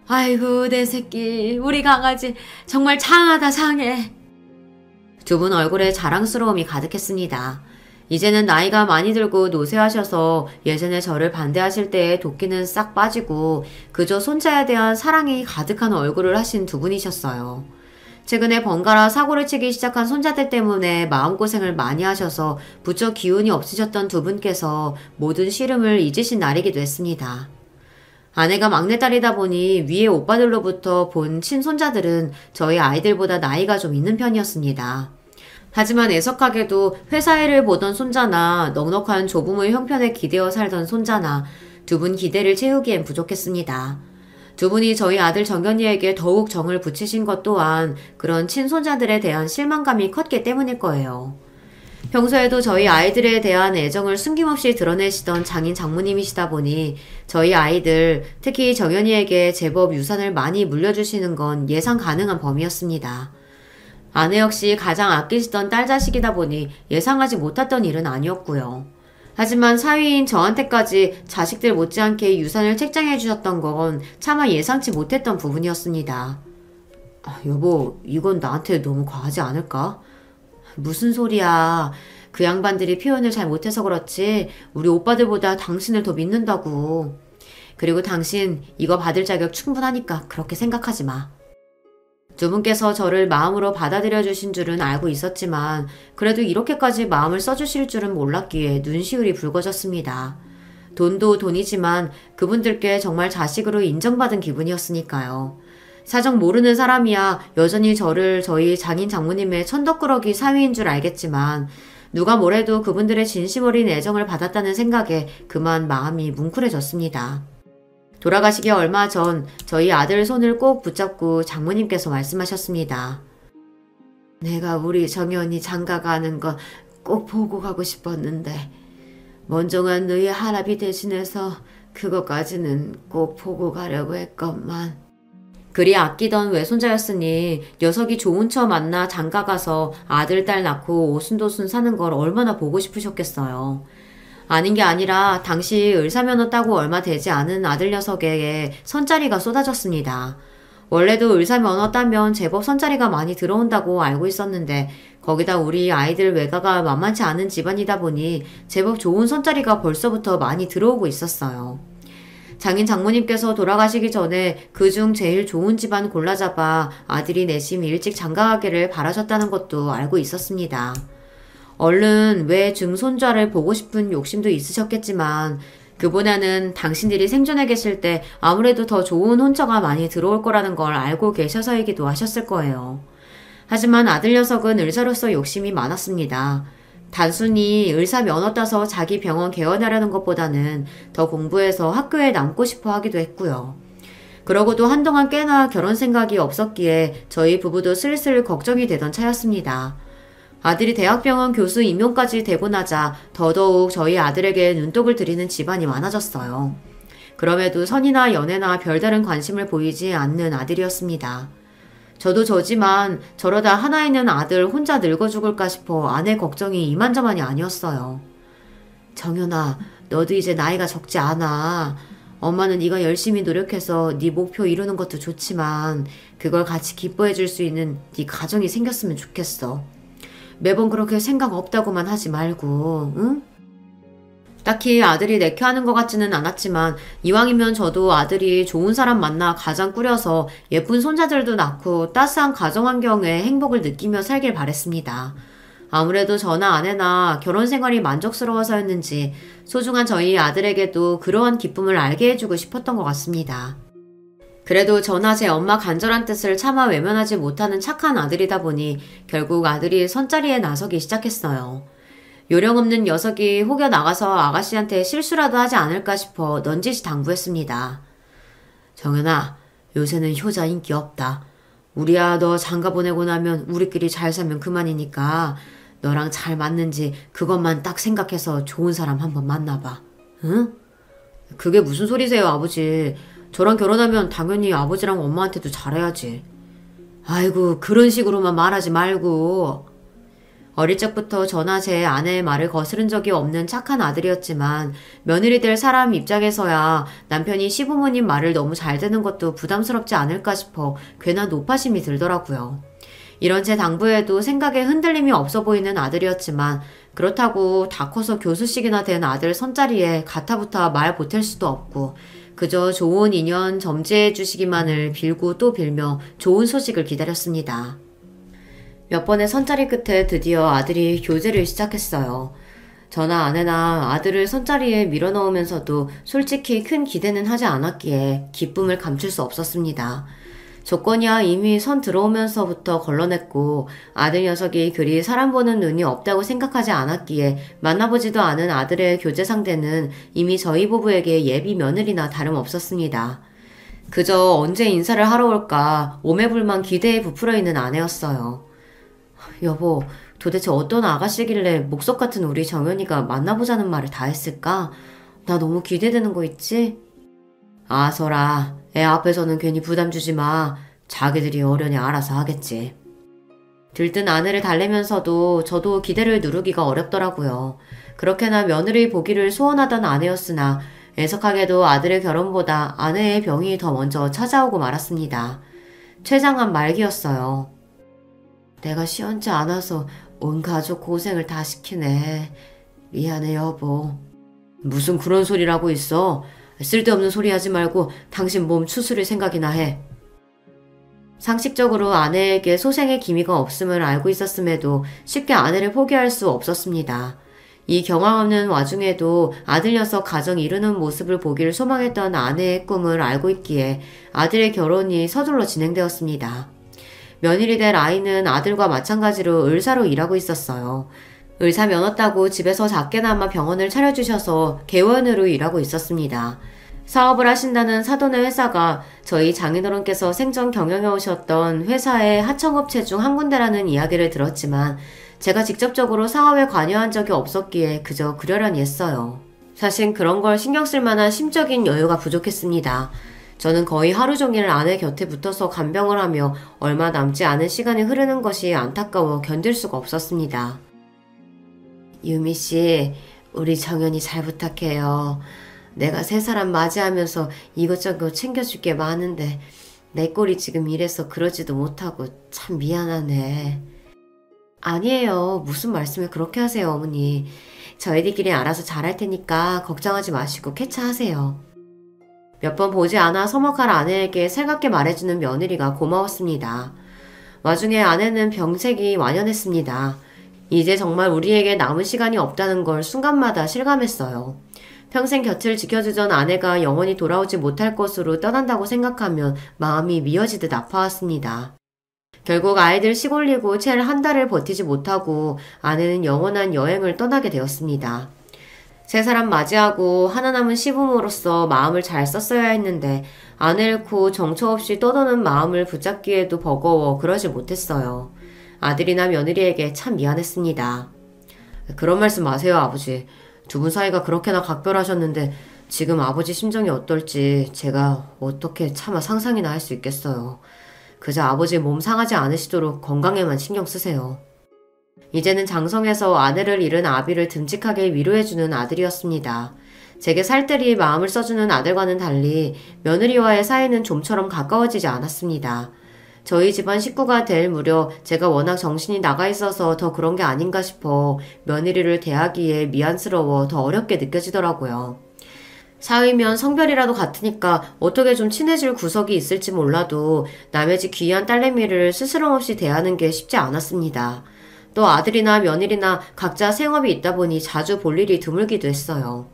아이고 내 새끼 우리 강아지 정말 장하다 장해. 두 분 얼굴에 자랑스러움이 가득했습니다. 이제는 나이가 많이 들고 노쇠하셔서 예전에 저를 반대하실 때의 도끼는 싹 빠지고 그저 손자에 대한 사랑이 가득한 얼굴을 하신 두 분이셨어요. 최근에 번갈아 사고를 치기 시작한 손자들 때문에 마음고생을 많이 하셔서 부쩍 기운이 없으셨던 두 분께서 모든 시름을 잊으신 날이기도 했습니다. 아내가 막내딸이다 보니 위에 오빠들로부터 본 친손자들은 저희 아이들보다 나이가 좀 있는 편이었습니다. 하지만 애석하게도 회사 일을 보던 손자나 넉넉한 조부모의 형편에 기대어 살던 손자나 두 분 기대를 채우기엔 부족했습니다. 두 분이 저희 아들 정연이에게 더욱 정을 붙이신 것 또한 그런 친손자들에 대한 실망감이 컸기 때문일 거예요. 평소에도 저희 아이들에 대한 애정을 숨김없이 드러내시던 장인 장모님이시다 보니 저희 아이들, 특히 정연이에게 제법 유산을 많이 물려주시는 건 예상 가능한 범위였습니다. 아내 역시 가장 아끼시던 딸 자식이다 보니 예상하지 못했던 일은 아니었고요. 하지만 사위인 저한테까지 자식들 못지않게 유산을 책정해 주셨던 건 차마 예상치 못했던 부분이었습니다. 여보, 이건 나한테 너무 과하지 않을까? 무슨 소리야. 그 양반들이 표현을 잘 못해서 그렇지 우리 오빠들보다 당신을 더 믿는다고. 그리고 당신 이거 받을 자격 충분하니까 그렇게 생각하지 마. 두 분께서 저를 마음으로 받아들여 주신 줄은 알고 있었지만 그래도 이렇게까지 마음을 써주실 줄은 몰랐기에 눈시울이 붉어졌습니다. 돈도 돈이지만 그분들께 정말 자식으로 인정받은 기분이었으니까요. 사정 모르는 사람이야 여전히 저를 저희 장인 장모님의 천덕꾸러기 사위인 줄 알겠지만 누가 뭐래도 그분들의 진심 어린 애정을 받았다는 생각에 그만 마음이 뭉클해졌습니다. 돌아가시기 얼마 전 저희 아들 손을 꼭 붙잡고 장모님께서 말씀하셨습니다. 내가 우리 정연이 장가가는 거 꼭 보고 가고 싶었는데 먼종한 너희 할아비 대신해서 그것까지는 꼭 보고 가려고 했건만. 그리 아끼던 외손자였으니 녀석이 좋은 처 만나 장가가서 아들 딸 낳고 오순도순 사는 걸 얼마나 보고 싶으셨겠어요. 아닌 게 아니라 당시 의사면허 따고 얼마 되지 않은 아들 녀석에게 선자리가 쏟아졌습니다. 원래도 의사면허 따면 제법 선자리가 많이 들어온다고 알고 있었는데 거기다 우리 아이들 외가가 만만치 않은 집안이다 보니 제법 좋은 선자리가 벌써부터 많이 들어오고 있었어요. 장인 장모님께서 돌아가시기 전에 그중 제일 좋은 집안 골라잡아 아들이 내심 일찍 장가가기를 바라셨다는 것도 알고 있었습니다. 얼른 외 증손자를 보고 싶은 욕심도 있으셨겠지만 그보다는 당신들이 생존해 계실 때 아무래도 더 좋은 혼처가 많이 들어올 거라는 걸 알고 계셔서이기도 하셨을 거예요. 하지만 아들 녀석은 의사로서 욕심이 많았습니다. 단순히 의사 면허 따서 자기 병원 개원하려는 것보다는 더 공부해서 학교에 남고 싶어 하기도 했고요. 그러고도 한동안 꽤나 결혼 생각이 없었기에 저희 부부도 슬슬 걱정이 되던 차였습니다. 아들이 대학병원 교수 임용까지 되고 나자 더더욱 저희 아들에게 눈독을 들이는 집안이 많아졌어요. 그럼에도 선이나 연애나 별다른 관심을 보이지 않는 아들이었습니다. 저도 저지만 저러다 하나 있는 아들 혼자 늙어 죽을까 싶어 아내 걱정이 이만저만이 아니었어요. 정연아, 너도 이제 나이가 적지 않아. 엄마는 네가 열심히 노력해서 네 목표 이루는 것도 좋지만 그걸 같이 기뻐해 줄 수 있는 네 가정이 생겼으면 좋겠어. 매번 그렇게 생각 없다고만 하지 말고, 응? 딱히 아들이 내켜하는 것 같지는 않았지만 이왕이면 저도 아들이 좋은 사람 만나 가장 꾸려서 예쁜 손자들도 낳고 따스한 가정 환경에 행복을 느끼며 살길 바랬습니다. 아무래도 저나 아내나 결혼 생활이 만족스러워서였는지 소중한 저희 아들에게도 그러한 기쁨을 알게 해주고 싶었던 것 같습니다. 그래도 저나 제 엄마 간절한 뜻을 차마 외면하지 못하는 착한 아들이다 보니 결국 아들이 선자리에 나서기 시작했어요. 요령없는 녀석이 혹여 나가서 아가씨한테 실수라도 하지 않을까 싶어 넌지시 당부했습니다. 정연아, 요새는 효자 인기 없다. 우리야 너 장가 보내고 나면 우리끼리 잘 살면 그만이니까 너랑 잘 맞는지 그것만 딱 생각해서 좋은 사람 한번 만나봐. 응? 그게 무슨 소리세요, 아버지. 저랑 결혼하면 당연히 아버지랑 엄마한테도 잘해야지. 아이고, 그런 식으로만 말하지 말고. 어릴 적부터 저나 제 아내의 말을 거스른 적이 없는 착한 아들이었지만 며느리 될 사람 입장에서야 남편이 시부모님 말을 너무 잘 듣는 것도 부담스럽지 않을까 싶어 괜한 노파심이 들더라고요. 이런 제 당부에도 생각에 흔들림이 없어 보이는 아들이었지만 그렇다고 다 커서 교수식이나 된 아들 선자리에 가타부타 말 보탤 수도 없고 그저 좋은 인연 점지해 주시기만을 빌고 또 빌며 좋은 소식을 기다렸습니다. 몇 번의 선자리 끝에 드디어 아들이 교제를 시작했어요. 저나 아내나 아들을 선자리에 밀어넣으면서도 솔직히 큰 기대는 하지 않았기에 기쁨을 감출 수 없었습니다. 조건이야 이미 선 들어오면서부터 걸러냈고 아들 녀석이 그리 사람 보는 눈이 없다고 생각하지 않았기에 만나보지도 않은 아들의 교제 상대는 이미 저희 부부에게 예비 며느리나 다름없었습니다. 그저 언제 인사를 하러 올까 오매불만 기대에 부풀어 있는 아내였어요. 여보, 도대체 어떤 아가씨길래 목석 같은 우리 정연이가 만나보자는 말을 다 했을까? 나 너무 기대되는 거 있지? 아서라, 애 앞에서는 괜히 부담 주지 마. 자기들이 어련히 알아서 하겠지. 들뜬 아내를 달래면서도 저도 기대를 누르기가 어렵더라고요. 그렇게나 며느리 보기를 소원하던 아내였으나 애석하게도 아들의 결혼보다 아내의 병이 더 먼저 찾아오고 말았습니다. 췌장암 말기였어요. 내가 시원치 않아서 온 가족 고생을 다 시키네. 미안해 여보. 무슨 그런 소리라고 있어. 쓸데없는 소리 하지 말고 당신 몸 추스릴 생각이나 해. 상식적으로 아내에게 소생의 기미가 없음을 알고 있었음에도 쉽게 아내를 포기할 수 없었습니다. 이 경황 없는 와중에도 아들 녀석 가정 이루는 모습을 보기를 소망했던 아내의 꿈을 알고 있기에 아들의 결혼이 서둘러 진행되었습니다. 며느리 될 아이는 아들과 마찬가지로 의사로 일하고 있었어요. 의사 면허 따고 집에서 작게나마 병원을 차려주셔서 개원으로 일하고 있었습니다. 사업을 하신다는 사돈의 회사가 저희 장인어른께서 생전 경영해 오셨던 회사의 하청업체 중 한 군데라는 이야기를 들었지만 제가 직접적으로 사업에 관여한 적이 없었기에 그저 그러려니 했어요. 사실 그런 걸 신경 쓸 만한 심적인 여유가 부족했습니다. 저는 거의 하루 종일 아내 곁에 붙어서 간병을 하며 얼마 남지 않은 시간이 흐르는 것이 안타까워 견딜 수가 없었습니다. 유미씨, 우리 정연이 잘 부탁해요. 내가 새 사람 맞이하면서 이것저것 챙겨줄 게 많은데 내 꼴이 지금 이래서 그러지도 못하고 참 미안하네. 아니에요. 무슨 말씀을 그렇게 하세요, 어머니. 저희들끼리 알아서 잘할 테니까 걱정하지 마시고 쾌차하세요. 몇 번 보지 않아 서먹한 아내에게 살갑게 말해주는 며느리가 고마웠습니다. 와중에 아내는 병색이 완연했습니다. 이제 정말 우리에게 남은 시간이 없다는 걸 순간마다 실감했어요. 평생 곁을 지켜주던 아내가 영원히 돌아오지 못할 것으로 떠난다고 생각하면 마음이 미어지듯 아파왔습니다. 결국 아이들 시골리고 채 한 달을 버티지 못하고 아내는 영원한 여행을 떠나게 되었습니다. 세 사람 맞이하고 하나 남은 시부모로서 마음을 잘 썼어야 했는데 아내 잃고 정처 없이 떠도는 마음을 붙잡기에도 버거워 그러지 못했어요. 아들이나 며느리에게 참 미안했습니다. 그런 말씀 마세요, 아버지. 두 분 사이가 그렇게나 각별하셨는데 지금 아버지 심정이 어떨지 제가 어떻게 차마 상상이나 할 수 있겠어요. 그저 아버지 몸 상하지 않으시도록 건강에만 신경 쓰세요. 이제는 장성에서 아내를 잃은 아비를 듬직하게 위로해주는 아들이었습니다. 제게 살뜰히 마음을 써주는 아들과는 달리 며느리와의 사이는 좀처럼 가까워지지 않았습니다. 저희 집안 식구가 될 무렵 제가 워낙 정신이 나가 있어서 더 그런 게 아닌가 싶어 며느리를 대하기에 미안스러워 더 어렵게 느껴지더라고요. 사위면 성별이라도 같으니까 어떻게 좀 친해질 구석이 있을지 몰라도 남의 집 귀한 딸내미를 스스럼 없이 대하는 게 쉽지 않았습니다. 또 아들이나 며느리나 각자 생업이 있다 보니 자주 볼 일이 드물기도 했어요.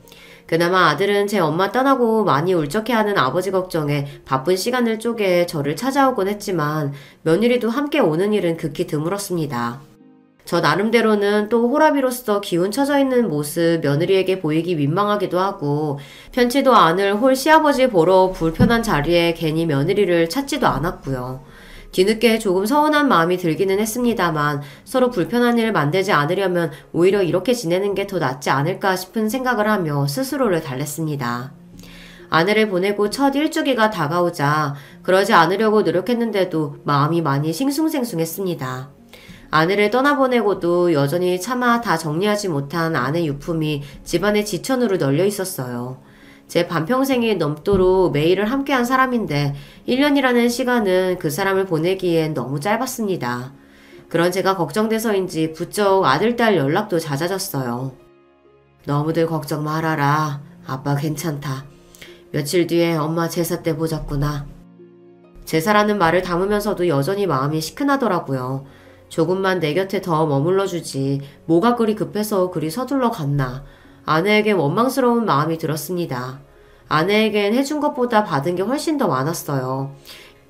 그나마 아들은 제 엄마 떠나고 많이 울적해하는 아버지 걱정에 바쁜 시간을 쪼개 저를 찾아오곤 했지만 며느리도 함께 오는 일은 극히 드물었습니다. 저 나름대로는 또 호라비로서 기운 처져 있는 모습 며느리에게 보이기 민망하기도 하고 편치도 않을 홀 시아버지 보러 불편한 자리에 괜히 며느리를 찾지도 않았고요. 뒤늦게 조금 서운한 마음이 들기는 했습니다만 서로 불편한 일을 만들지 않으려면 오히려 이렇게 지내는 게 더 낫지 않을까 싶은 생각을 하며 스스로를 달랬습니다. 아내를 보내고 첫 일주기가 다가오자 그러지 않으려고 노력했는데도 마음이 많이 싱숭생숭했습니다. 아내를 떠나보내고도 여전히 차마 다 정리하지 못한 아내 유품이 집안의 지천으로 널려 있었어요. 제 반평생이 넘도록 매일을 함께한 사람인데 1년이라는 시간은 그 사람을 보내기엔 너무 짧았습니다. 그런 제가 걱정돼서인지 부쩍 아들, 딸 연락도 잦아졌어요. 너무들 걱정 말아라. 아빠 괜찮다. 며칠 뒤에 엄마 제사 때 보자꾸나. 제사라는 말을 담으면서도 여전히 마음이 시큰하더라고요. 조금만 내 곁에 더 머물러주지 뭐가 그리 급해서 그리 서둘러 갔나. 아내에겐 원망스러운 마음이 들었습니다. 아내에겐 해준 것보다 받은 게 훨씬 더 많았어요.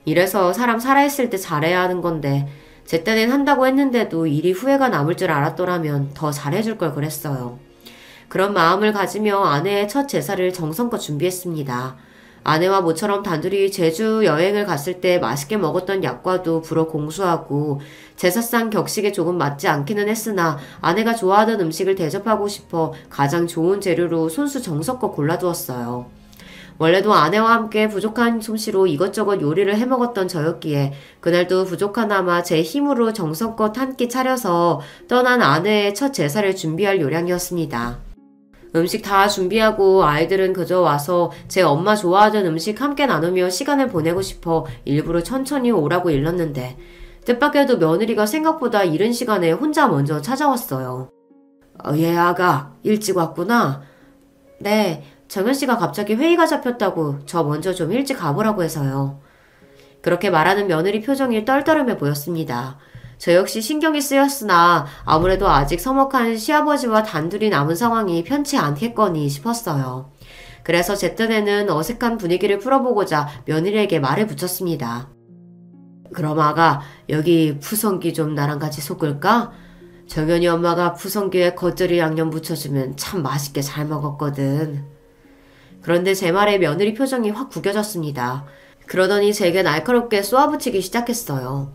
이래서 사람 살아있을 때 잘해야 하는 건데 제 딴엔 한다고 했는데도 일이 후회가 남을 줄 알았더라면 더 잘해줄 걸 그랬어요. 그런 마음을 가지며 아내의 첫 제사를 정성껏 준비했습니다. 아내와 모처럼 단둘이 제주 여행을 갔을 때 맛있게 먹었던 약과도 불어 공수하고 제사상 격식에 조금 맞지 않기는 했으나 아내가 좋아하던 음식을 대접하고 싶어 가장 좋은 재료로 손수 정성껏 골라두었어요. 원래도 아내와 함께 부족한 솜씨로 이것저것 요리를 해먹었던 저였기에 그날도 부족하나마 제 힘으로 정성껏 한 끼 차려서 떠난 아내의 첫 제사를 준비할 요량이었습니다. 음식 다 준비하고 아이들은 그저 와서 제 엄마 좋아하던 음식 함께 나누며 시간을 보내고 싶어 일부러 천천히 오라고 일렀는데 뜻밖에도 며느리가 생각보다 이른 시간에 혼자 먼저 찾아왔어요. 얘 아가 일찍 왔구나. 네, 정현씨가 갑자기 회의가 잡혔다고 저 먼저 좀 일찍 가보라고 해서요. 그렇게 말하는 며느리 표정이 떨떠름해 보였습니다. 저 역시 신경이 쓰였으나 아무래도 아직 서먹한 시아버지와 단둘이 남은 상황이 편치 않겠거니 싶었어요. 그래서 제 딴에는 어색한 분위기를 풀어보고자 며느리에게 말을 붙였습니다. 그럼 아가 여기 푸성기 좀 나랑 같이 섞을까? 정연이 엄마가 푸성기에 겉절이 양념 붙여주면 참 맛있게 잘 먹었거든. 그런데 제 말에 며느리 표정이 확 구겨졌습니다. 그러더니 제게 날카롭게 쏘아붙이기 시작했어요.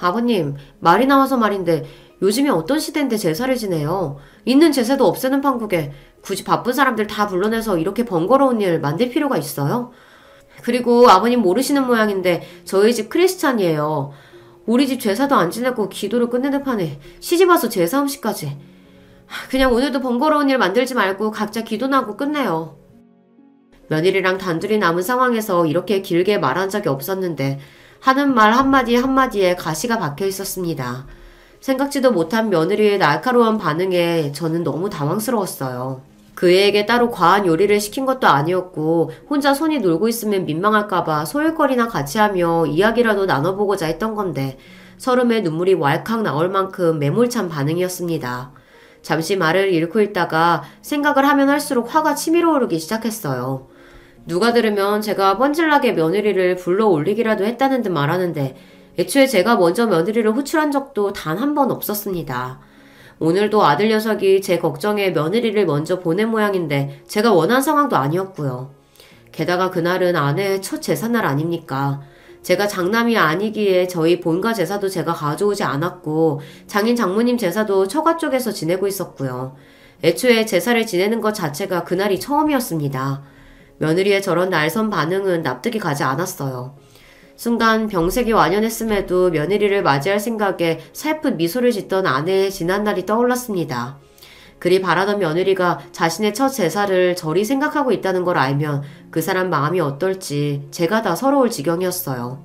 아버님, 말이 나와서 말인데 요즘이 어떤 시대인데 제사를 지내요. 있는 제사도 없애는 판국에 굳이 바쁜 사람들 다 불러내서 이렇게 번거로운 일 만들 필요가 있어요? 그리고 아버님 모르시는 모양인데 저희 집 크리스찬이에요. 우리 집 제사도 안 지내고 기도를 끝내는 판에 시집와서 제사 음식까지. 그냥 오늘도 번거로운 일 만들지 말고 각자 기도나 하고 끝내요. 며느리랑 단둘이 남은 상황에서 이렇게 길게 말한 적이 없었는데 하는 말 한마디 한마디에 가시가 박혀 있었습니다. 생각지도 못한 며느리의 날카로운 반응에 저는 너무 당황스러웠어요. 그 애에게 따로 과한 요리를 시킨 것도 아니었고 혼자 손이 놀고 있으면 민망할까봐 소일거리나 같이 하며 이야기라도 나눠보고자 했던 건데 서름에 눈물이 왈칵 나올 만큼 매몰찬 반응이었습니다. 잠시 말을 잃고 있다가 생각을 하면 할수록 화가 치밀어 오르기 시작했어요. 누가 들으면 제가 뻔질나게 며느리를 불러 올리기라도 했다는 듯 말하는데 애초에 제가 먼저 며느리를 호출한 적도 단 한 번 없었습니다. 오늘도 아들 녀석이 제 걱정에 며느리를 먼저 보낸 모양인데 제가 원한 상황도 아니었고요. 게다가 그날은 아내의 첫 제삿날 아닙니까? 제가 장남이 아니기에 저희 본가 제사도 제가 가져오지 않았고 장인 장모님 제사도 처가 쪽에서 지내고 있었고요. 애초에 제사를 지내는 것 자체가 그날이 처음이었습니다. 며느리의 저런 날선 반응은 납득이 가지 않았어요. 순간 병색이 완연했음에도 며느리를 맞이할 생각에 살풋 미소를 짓던 아내의 지난날이 떠올랐습니다. 그리 바라던 며느리가 자신의 첫 제사를 저리 생각하고 있다는 걸 알면 그 사람 마음이 어떨지 제가 다 서러울 지경이었어요.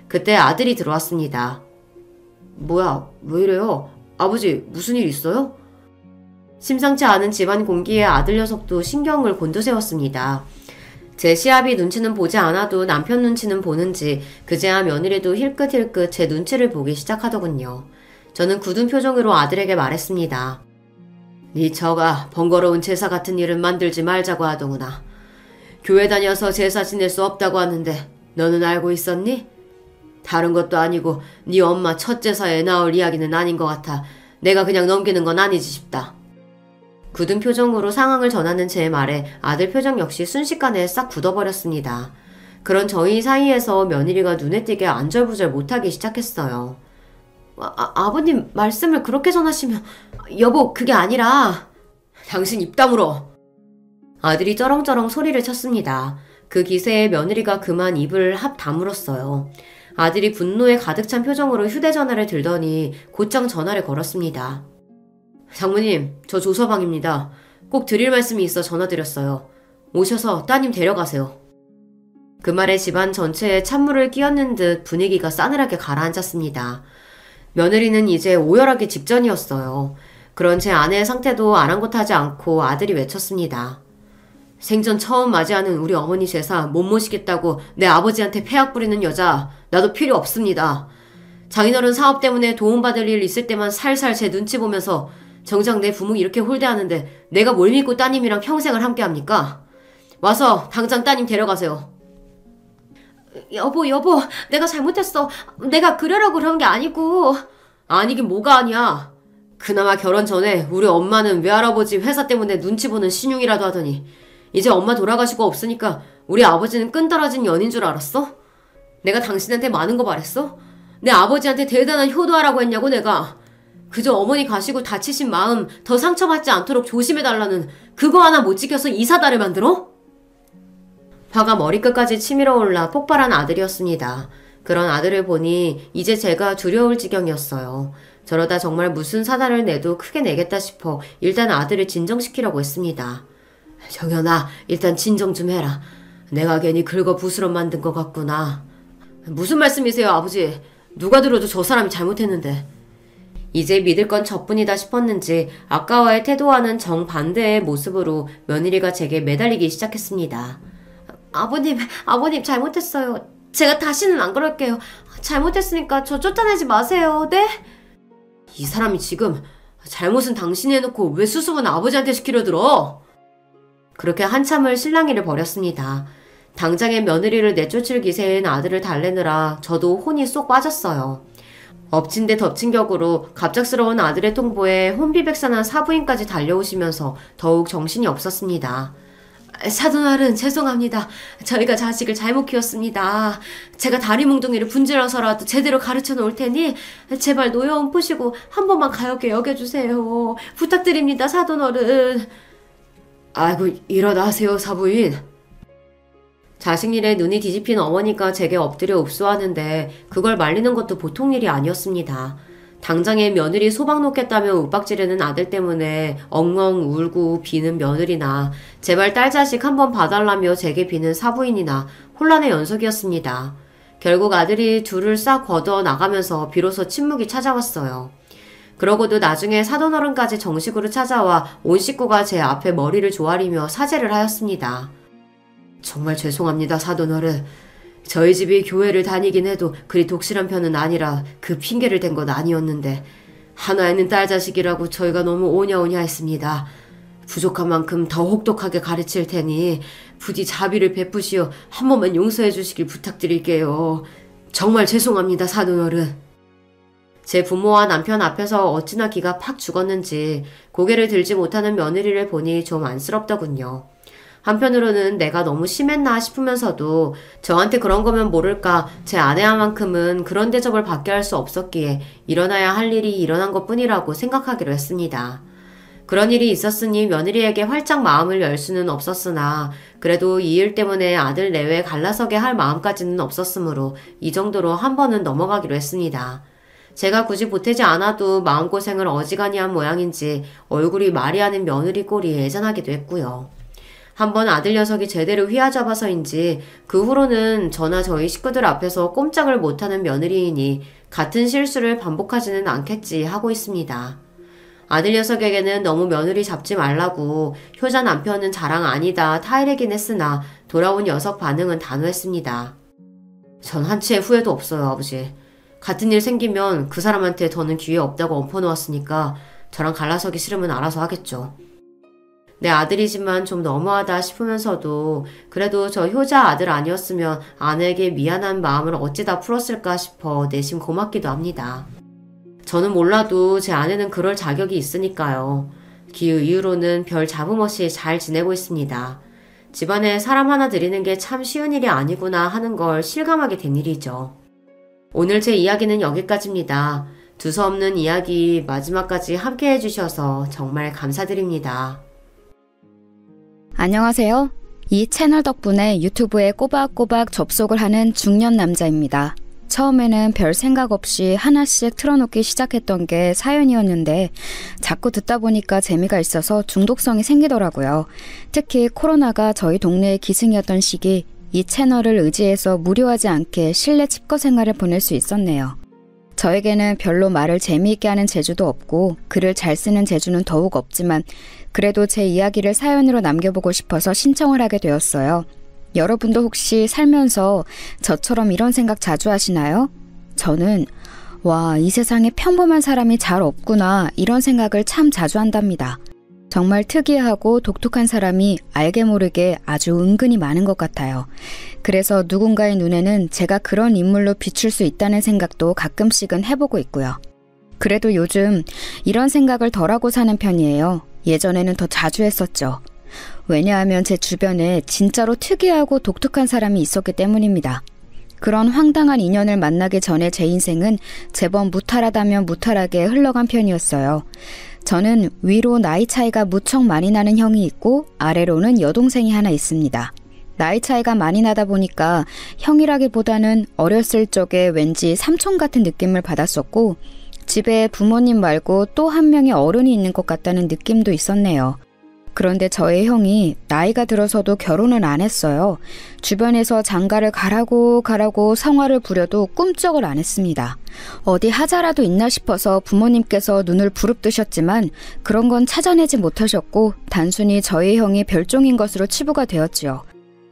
그때 아들이 들어왔습니다. 뭐야, 왜 이래요? 아버지, 무슨 일 있어요? 심상치 않은 집안 공기에 아들 녀석도 신경을 곤두세웠습니다. 제 시아비 눈치는 보지 않아도 남편 눈치는 보는지 그제야 며느리도 힐끗힐끗 제 눈치를 보기 시작하더군요. 저는 굳은 표정으로 아들에게 말했습니다. 네 처가 번거로운 제사 같은 일은 만들지 말자고 하더구나. 교회 다녀서 제사 지낼 수 없다고 하는데 너는 알고 있었니? 다른 것도 아니고 네 엄마 첫 제사에 나올 이야기는 아닌 것 같아 내가 그냥 넘기는 건 아니지 싶다. 굳은 표정으로 상황을 전하는 제 말에 아들 표정 역시 순식간에 싹 굳어버렸습니다. 그런 저희 사이에서 며느리가 눈에 띄게 안절부절 못하기 시작했어요. 아버님 말씀을 그렇게 전하시면 여보 그게 아니라 당신 입 다물어. 아들이 쩌렁쩌렁 소리를 쳤습니다. 그 기세에 며느리가 그만 입을 합 다물었어요. 아들이 분노에 가득 찬 표정으로 휴대전화를 들더니 곧장 전화를 걸었습니다. 장모님, 저 조서방입니다. 꼭 드릴 말씀이 있어 전화드렸어요. 오셔서 따님 데려가세요. 그 말에 집안 전체에 찬물을 끼얹는 듯 분위기가 싸늘하게 가라앉았습니다. 며느리는 이제 오열하기 직전이었어요. 그런 제 아내의 상태도 아랑곳하지 않고 아들이 외쳤습니다. 생전 처음 맞이하는 우리 어머니 제사 못 모시겠다고 내 아버지한테 폐악 부리는 여자 나도 필요 없습니다. 장인어른 사업 때문에 도움받을 일 있을 때만 살살 제 눈치 보면서 정작 내 부모 이렇게 홀대하는데 내가 뭘 믿고 따님이랑 평생을 함께합니까? 와서 당장 따님 데려가세요. 여보 내가 잘못했어. 내가 그러려고 그런 게 아니고. 아니긴 뭐가 아니야. 그나마 결혼 전에 우리 엄마는 외할아버지 회사 때문에 눈치 보는 신용이라도 하더니 이제 엄마 돌아가시고 없으니까 우리 아버지는 끈떨어진 연인 줄 알았어? 내가 당신한테 많은 거 말했어? 내 아버지한테 대단한 효도하라고 했냐고 내가. 그저 어머니 가시고 다치신 마음 더 상처받지 않도록 조심해달라는 그거 하나 못 지켜서 이 사달을 만들어? 화가 머리끝까지 치밀어 올라 폭발한 아들이었습니다. 그런 아들을 보니 이제 제가 두려울 지경이었어요. 저러다 정말 무슨 사달을 내도 크게 내겠다 싶어 일단 아들을 진정시키려고 했습니다. 정연아, 일단 진정 좀 해라. 내가 괜히 긁어 부스럼 만든 것 같구나. 무슨 말씀이세요, 아버지? 누가 들어도 저 사람이 잘못했는데. 이제 믿을 건 저뿐이다 싶었는지 아까와의 태도와는 정반대의 모습으로 며느리가 제게 매달리기 시작했습니다. 아버님 잘못했어요. 제가 다시는 안 그럴게요. 잘못했으니까 저 쫓아내지 마세요. 네? 이 사람이 지금 잘못은 당신이 해놓고 왜 수습은 아버지한테 시키려 들어? 그렇게 한참을 실랑이를 벌였습니다. 당장의 며느리를 내쫓을 기세인 아들을 달래느라 저도 혼이 쏙 빠졌어요. 엎친 데 덮친 격으로 갑작스러운 아들의 통보에 혼비백산한 사부인까지 달려오시면서 더욱 정신이 없었습니다. 사돈어른 죄송합니다. 저희가 자식을 잘못 키웠습니다. 제가 다리 뭉둥이를 분질러서라도 제대로 가르쳐 놓을 테니 제발 노여움 푸시고 한 번만 가볍게 여겨주세요. 부탁드립니다, 사돈어른. 아이고, 일어나세요, 사부인. 자식 일에 눈이 뒤집힌 어머니가 제게 엎드려 읍소하는데 그걸 말리는 것도 보통 일이 아니었습니다. 당장에 며느리 소박 놓겠다며 윽박지르는 아들 때문에 엉엉 울고 비는 며느리나 제발 딸 자식 한번 봐달라며 제게 비는 사부인이나 혼란의 연속이었습니다. 결국 아들이 둘을 싹 걷어 나가면서 비로소 침묵이 찾아왔어요. 그러고도 나중에 사돈어른까지 정식으로 찾아와 온 식구가 제 앞에 머리를 조아리며 사죄를 하였습니다. 정말 죄송합니다, 사돈어른. 저희 집이 교회를 다니긴 해도 그리 독실한 편은 아니라 그 핑계를 댄 건 아니었는데 하나 있는 딸 자식이라고 저희가 너무 오냐오냐 했습니다. 부족한 만큼 더 혹독하게 가르칠 테니 부디 자비를 베푸시어 한 번만 용서해 주시길 부탁드릴게요. 정말 죄송합니다, 사돈어른. 제 부모와 남편 앞에서 어찌나 기가 팍 죽었는지 고개를 들지 못하는 며느리를 보니 좀 안쓰럽더군요. 한편으로는 내가 너무 심했나 싶으면서도 저한테 그런 거면 모를까 제 아내야만큼은 그런 대접을 받게 할 수 없었기에 일어나야 할 일이 일어난 것뿐이라고 생각하기로 했습니다. 그런 일이 있었으니 며느리에게 활짝 마음을 열 수는 없었으나 그래도 이 일 때문에 아들 내외 갈라서게 할 마음까지는 없었으므로 이 정도로 한 번은 넘어가기로 했습니다. 제가 굳이 보태지 않아도 마음고생을 어지간히 한 모양인지 얼굴이 말이 아닌 며느리 꼴이 애잔하기도 했고요. 한번 아들 녀석이 제대로 휘어잡아서인지 그 후로는 저나 저희 식구들 앞에서 꼼짝을 못하는 며느리이니 같은 실수를 반복하지는 않겠지 하고 있습니다. 아들 녀석에게는 너무 며느리 잡지 말라고 효자 남편은 자랑 아니다 타이르긴 했으나 돌아온 녀석 반응은 단호했습니다. 전 한치의 후회도 없어요, 아버지. 같은 일 생기면 그 사람한테 더는 기회 없다고 엎어놓았으니까 저랑 갈라서기 싫으면 알아서 하겠죠. 내 아들이지만 좀 너무하다 싶으면서도 그래도 저 효자 아들 아니었으면 아내에게 미안한 마음을 어찌다 풀었을까 싶어 내심 고맙기도 합니다. 저는 몰라도 제 아내는 그럴 자격이 있으니까요. 그 이후로는 별 잡음 없이 잘 지내고 있습니다. 집안에 사람 하나 들이는 게 참 쉬운 일이 아니구나 하는 걸 실감하게 된 일이죠. 오늘 제 이야기는 여기까지입니다. 두서없는 이야기 마지막까지 함께 해주셔서 정말 감사드립니다. 안녕하세요. 이 채널 덕분에 유튜브에 꼬박꼬박 접속을 하는 중년 남자입니다. 처음에는 별 생각 없이 하나씩 틀어놓기 시작했던 게 사연이었는데 자꾸 듣다 보니까 재미가 있어서 중독성이 생기더라고요. 특히 코로나가 저희 동네의 기승이었던 시기 이 채널을 의지해서 무료하지 않게 실내 집거 생활을 보낼 수 있었네요. 저에게는 별로 말을 재미있게 하는 재주도 없고 글을 잘 쓰는 재주는 더욱 없지만 그래도 제 이야기를 사연으로 남겨보고 싶어서 신청을 하게 되었어요. 여러분도 혹시 살면서 저처럼 이런 생각 자주 하시나요? 저는 와, 이 세상에 평범한 사람이 잘 없구나 이런 생각을 참 자주 한답니다. 정말 특이하고 독특한 사람이 알게 모르게 아주 은근히 많은 것 같아요. 그래서 누군가의 눈에는 제가 그런 인물로 비출 수 있다는 생각도 가끔씩은 해보고 있고요. 그래도 요즘 이런 생각을 덜하고 사는 편이에요. 예전에는 더 자주 했었죠. 왜냐하면 제 주변에 진짜로 특이하고 독특한 사람이 있었기 때문입니다. 그런 황당한 인연을 만나기 전에 제 인생은 제법 무탈하다면 무탈하게 흘러간 편이었어요. 저는 위로 나이 차이가 무척 많이 나는 형이 있고 아래로는 여동생이 하나 있습니다. 나이 차이가 많이 나다 보니까 형이라기보다는 어렸을 적에 왠지 삼촌 같은 느낌을 받았었고 집에 부모님 말고 또 한 명의 어른이 있는 것 같다는 느낌도 있었네요. 그런데 저의 형이 나이가 들어서도 결혼을 안 했어요. 주변에서 장가를 가라고 성화를 부려도 꿈쩍을 안 했습니다. 어디 하자라도 있나 싶어서 부모님께서 눈을 부릅뜨셨지만 그런 건 찾아내지 못하셨고 단순히 저의 형이 별종인 것으로 치부가 되었지요.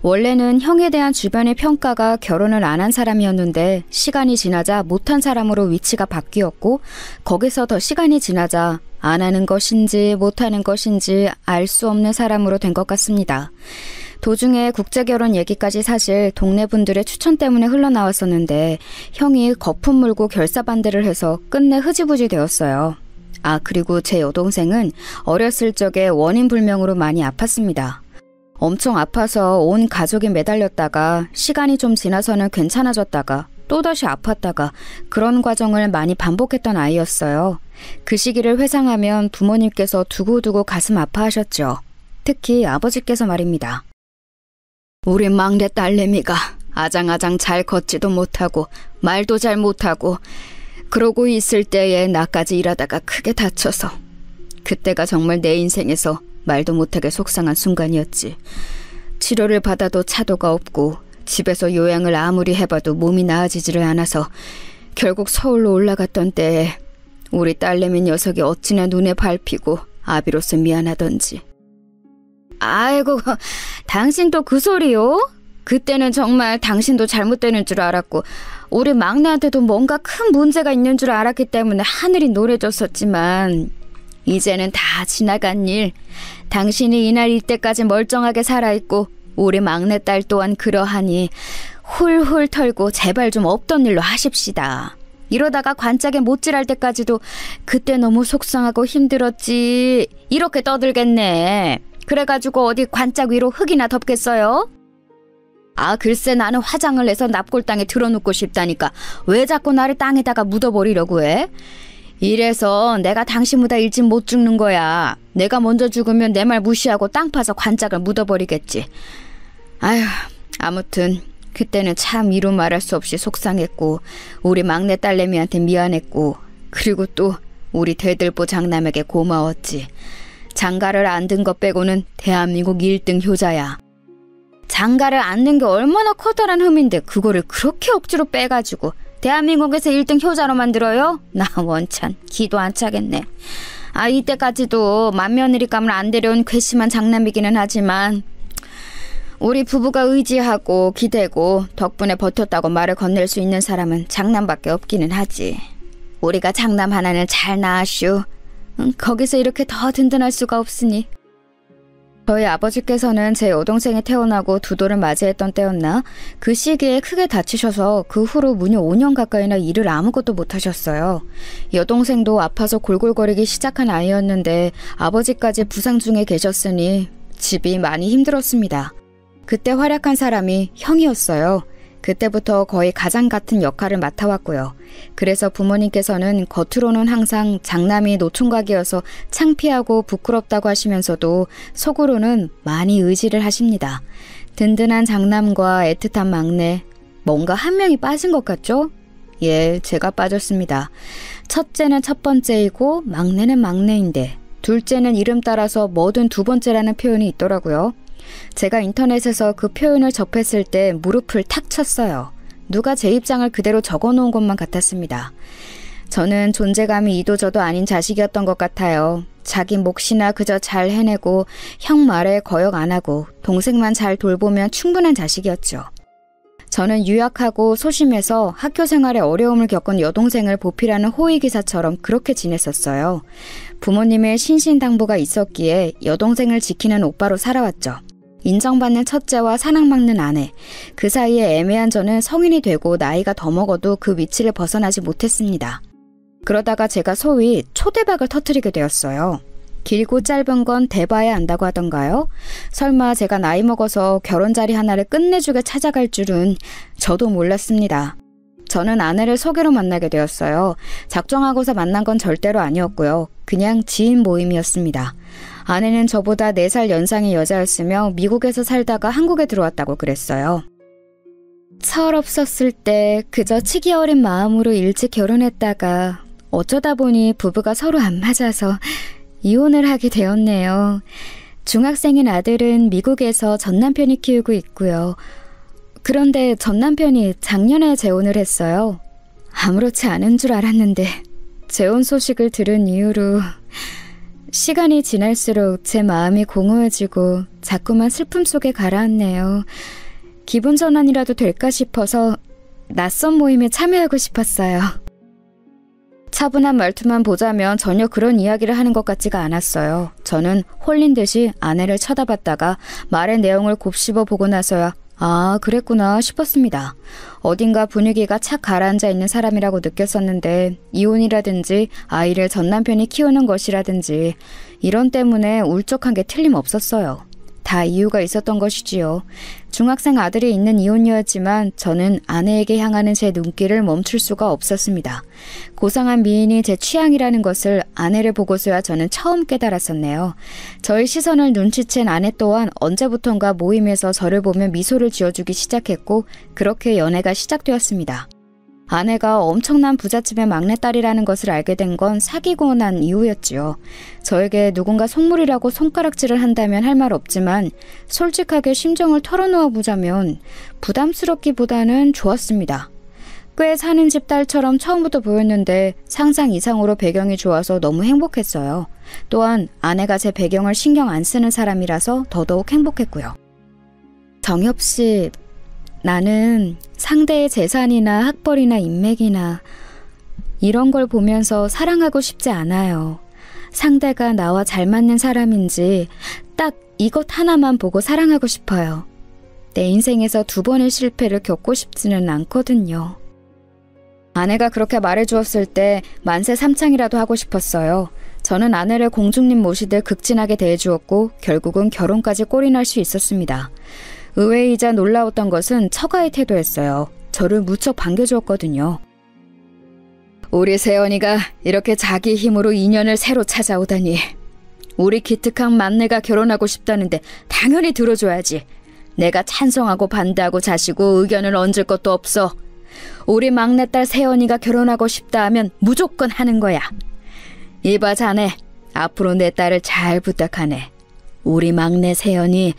원래는 형에 대한 주변의 평가가 결혼을 안 한 사람이었는데 시간이 지나자 못한 사람으로 위치가 바뀌었고 거기서 더 시간이 지나자 안 하는 것인지 못하는 것인지 알 수 없는 사람으로 된 것 같습니다. 도중에 국제결혼 얘기까지 사실 동네 분들의 추천 때문에 흘러나왔었는데 형이 거품 물고 결사반대를 해서 끝내 흐지부지 되었어요. 아, 그리고 제 여동생은 어렸을 적에 원인불명으로 많이 아팠습니다. 엄청 아파서 온 가족이 매달렸다가 시간이 좀 지나서는 괜찮아졌다가 또다시 아팠다가 그런 과정을 많이 반복했던 아이였어요. 그 시기를 회상하면 부모님께서 두고두고 가슴 아파하셨죠. 특히 아버지께서 말입니다. 우리 막내 딸내미가 아장아장 잘 걷지도 못하고 말도 잘 못하고 그러고 있을 때에 나까지 일하다가 크게 다쳐서 그때가 정말 내 인생에서 말도 못하게 속상한 순간이었지. 치료를 받아도 차도가 없고 집에서 요양을 아무리 해봐도 몸이 나아지지를 않아서 결국 서울로 올라갔던 때에 우리 딸내미 녀석이 어찌나 눈에 밟히고 아비로서 미안하던지. 아이고, 당신도 그 소리요? 그때는 정말 당신도 잘못되는 줄 알았고 우리 막내한테도 뭔가 큰 문제가 있는 줄 알았기 때문에 하늘이 노래졌었지만 이제는 다 지나간 일. 당신이 이날 이때까지 멀쩡하게 살아있고 우리 막내딸 또한 그러하니 훌훌 털고 제발 좀 없던 일로 하십시다. 이러다가 관짝에 못질할 때까지도 그때 너무 속상하고 힘들었지 이렇게 떠들겠네. 그래가지고 어디 관짝 위로 흙이나 덮겠어요? 아, 글쎄 나는 화장을 해서 납골당에 들어눕고 싶다니까 왜 자꾸 나를 땅에다가 묻어버리려고 해? 이래서 내가 당신보다 일찍 못 죽는 거야. 내가 먼저 죽으면 내 말 무시하고 땅 파서 관짝을 묻어버리겠지. 아휴, 아무튼 그때는 참 이루 말할 수 없이 속상했고 우리 막내 딸내미한테 미안했고 그리고 또 우리 대들보 장남에게 고마웠지. 장가를 안 든 것 빼고는 대한민국 1등 효자야. 장가를 안 든 게 얼마나 커다란 흠인데 그거를 그렇게 억지로 빼가지고 대한민국에서 1등 효자로 만들어요? 나 원찬 기도 안 차겠네. 아, 이때까지도 맏며느리감을 안 데려온 괘씸한 장남이기는 하지만 우리 부부가 의지하고 기대고 덕분에 버텼다고 말을 건넬 수 있는 사람은 장남밖에 없기는 하지. 우리가 장남 하나는 잘 낳았슈. 거기서 이렇게 더 든든할 수가 없으니. 저희 아버지께서는 제 여동생이 태어나고 두 돌을 맞이했던 때였나 그 시기에 크게 다치셔서 그 후로 무려 5년 가까이나 일을 아무것도 못하셨어요. 여동생도 아파서 골골거리기 시작한 아이였는데 아버지까지 부상 중에 계셨으니 집이 많이 힘들었습니다. 그때 활약한 사람이 형이었어요. 그때부터 거의 가장 같은 역할을 맡아왔고요. 그래서 부모님께서는 겉으로는 항상 장남이 노총각이어서 창피하고 부끄럽다고 하시면서도 속으로는 많이 의지를 하십니다. 든든한 장남과 애틋한 막내, 뭔가 한 명이 빠진 것 같죠? 예, 제가 빠졌습니다. 첫째는 첫 번째이고 막내는 막내인데 둘째는 이름 따라서 뭐든 두 번째라는 표현이 있더라고요. 제가 인터넷에서 그 표현을 접했을 때 무릎을 탁 쳤어요. 누가 제 입장을 그대로 적어놓은 것만 같았습니다. 저는 존재감이 이도저도 아닌 자식이었던 것 같아요. 자기 몫이나 그저 잘 해내고 형 말에 거역 안 하고 동생만 잘 돌보면 충분한 자식이었죠. 저는 유약하고 소심해서 학교 생활에 어려움을 겪은 여동생을 보필하는 호위기사처럼 그렇게 지냈었어요. 부모님의 신신당부가 있었기에 여동생을 지키는 오빠로 살아왔죠. 인정받는 첫째와 사랑받는 아내, 그 사이에 애매한 저는 성인이 되고 나이가 더 먹어도 그 위치를 벗어나지 못했습니다. 그러다가 제가 소위 초대박을 터뜨리게 되었어요. 길고 짧은 건 대봐야 안다고 하던가요? 설마 제가 나이 먹어서 결혼 자리 하나를 끝내주게 찾아갈 줄은 저도 몰랐습니다. 저는 아내를 소개로 만나게 되었어요. 작정하고서 만난 건 절대로 아니었고요. 그냥 지인 모임이었습니다. 아내는 저보다 4살 연상의 여자였으며 미국에서 살다가 한국에 들어왔다고 그랬어요. 철없었을 때 그저 치기 어린 마음으로 일찍 결혼했다가 어쩌다 보니 부부가 서로 안 맞아서 이혼을 하게 되었네요. 중학생인 아들은 미국에서 전남편이 키우고 있고요. 그런데 전남편이 작년에 재혼을 했어요. 아무렇지 않은 줄 알았는데 재혼 소식을 들은 이후로 시간이 지날수록 제 마음이 공허해지고 자꾸만 슬픔 속에 가라앉네요. 기분 전환이라도 될까 싶어서 낯선 모임에 참여하고 싶었어요. 차분한 말투만 보자면 전혀 그런 이야기를 하는 것 같지가 않았어요. 저는 홀린 듯이 아내를 쳐다봤다가 말의 내용을 곱씹어 보고 나서야 아, 그랬구나 싶었습니다. 어딘가 분위기가 착 가라앉아 있는 사람이라고 느꼈었는데 이혼이라든지 아이를 전 남편이 키우는 것이라든지 이런 때문에 울적한 게 틀림없었어요. 다 이유가 있었던 것이지요. 중학생 아들이 있는 이혼녀였지만 저는 아내에게 향하는 제 눈길을 멈출 수가 없었습니다. 고상한 미인이 제 취향이라는 것을 아내를 보고서야 저는 처음 깨달았었네요. 저의 시선을 눈치챈 아내 또한 언제부턴가 모임에서 저를 보며 미소를 지어주기 시작했고 그렇게 연애가 시작되었습니다. 아내가 엄청난 부잣집의 막내딸이라는 것을 알게 된 건 사귀고 난 이후였지요. 저에게 누군가 속물이라고 손가락질을 한다면 할 말 없지만 솔직하게 심정을 털어놓아 보자면 부담스럽기보다는 좋았습니다. 꽤 사는 집 딸처럼 처음부터 보였는데 상상 이상으로 배경이 좋아서 너무 행복했어요. 또한 아내가 제 배경을 신경 안 쓰는 사람이라서 더더욱 행복했고요. 정엽 씨, 나는 상대의 재산이나 학벌이나 인맥이나 이런 걸 보면서 사랑하고 싶지 않아요. 상대가 나와 잘 맞는 사람인지 딱 이것 하나만 보고 사랑하고 싶어요. 내 인생에서 2번의 실패를 겪고 싶지는 않거든요. 아내가 그렇게 말해주었을 때 만세 삼창이라도 하고 싶었어요. 저는 아내를 공주님 모시듯 극진하게 대해주었고 결국은 결혼까지 꼴이 날 수 있었습니다. 의외이자 놀라웠던 것은 처가의 태도였어요. 저를 무척 반겨주었거든요. 우리 세연이가 이렇게 자기 힘으로 인연을 새로 찾아오다니. 우리 기특한 막내가 결혼하고 싶다는데 당연히 들어줘야지. 내가 찬성하고 반대하고 자시고 의견을 얹을 것도 없어. 우리 막내딸 세연이가 결혼하고 싶다 하면 무조건 하는 거야. 이봐 자네, 앞으로 내 딸을 잘 부탁하네. 우리 막내 세연이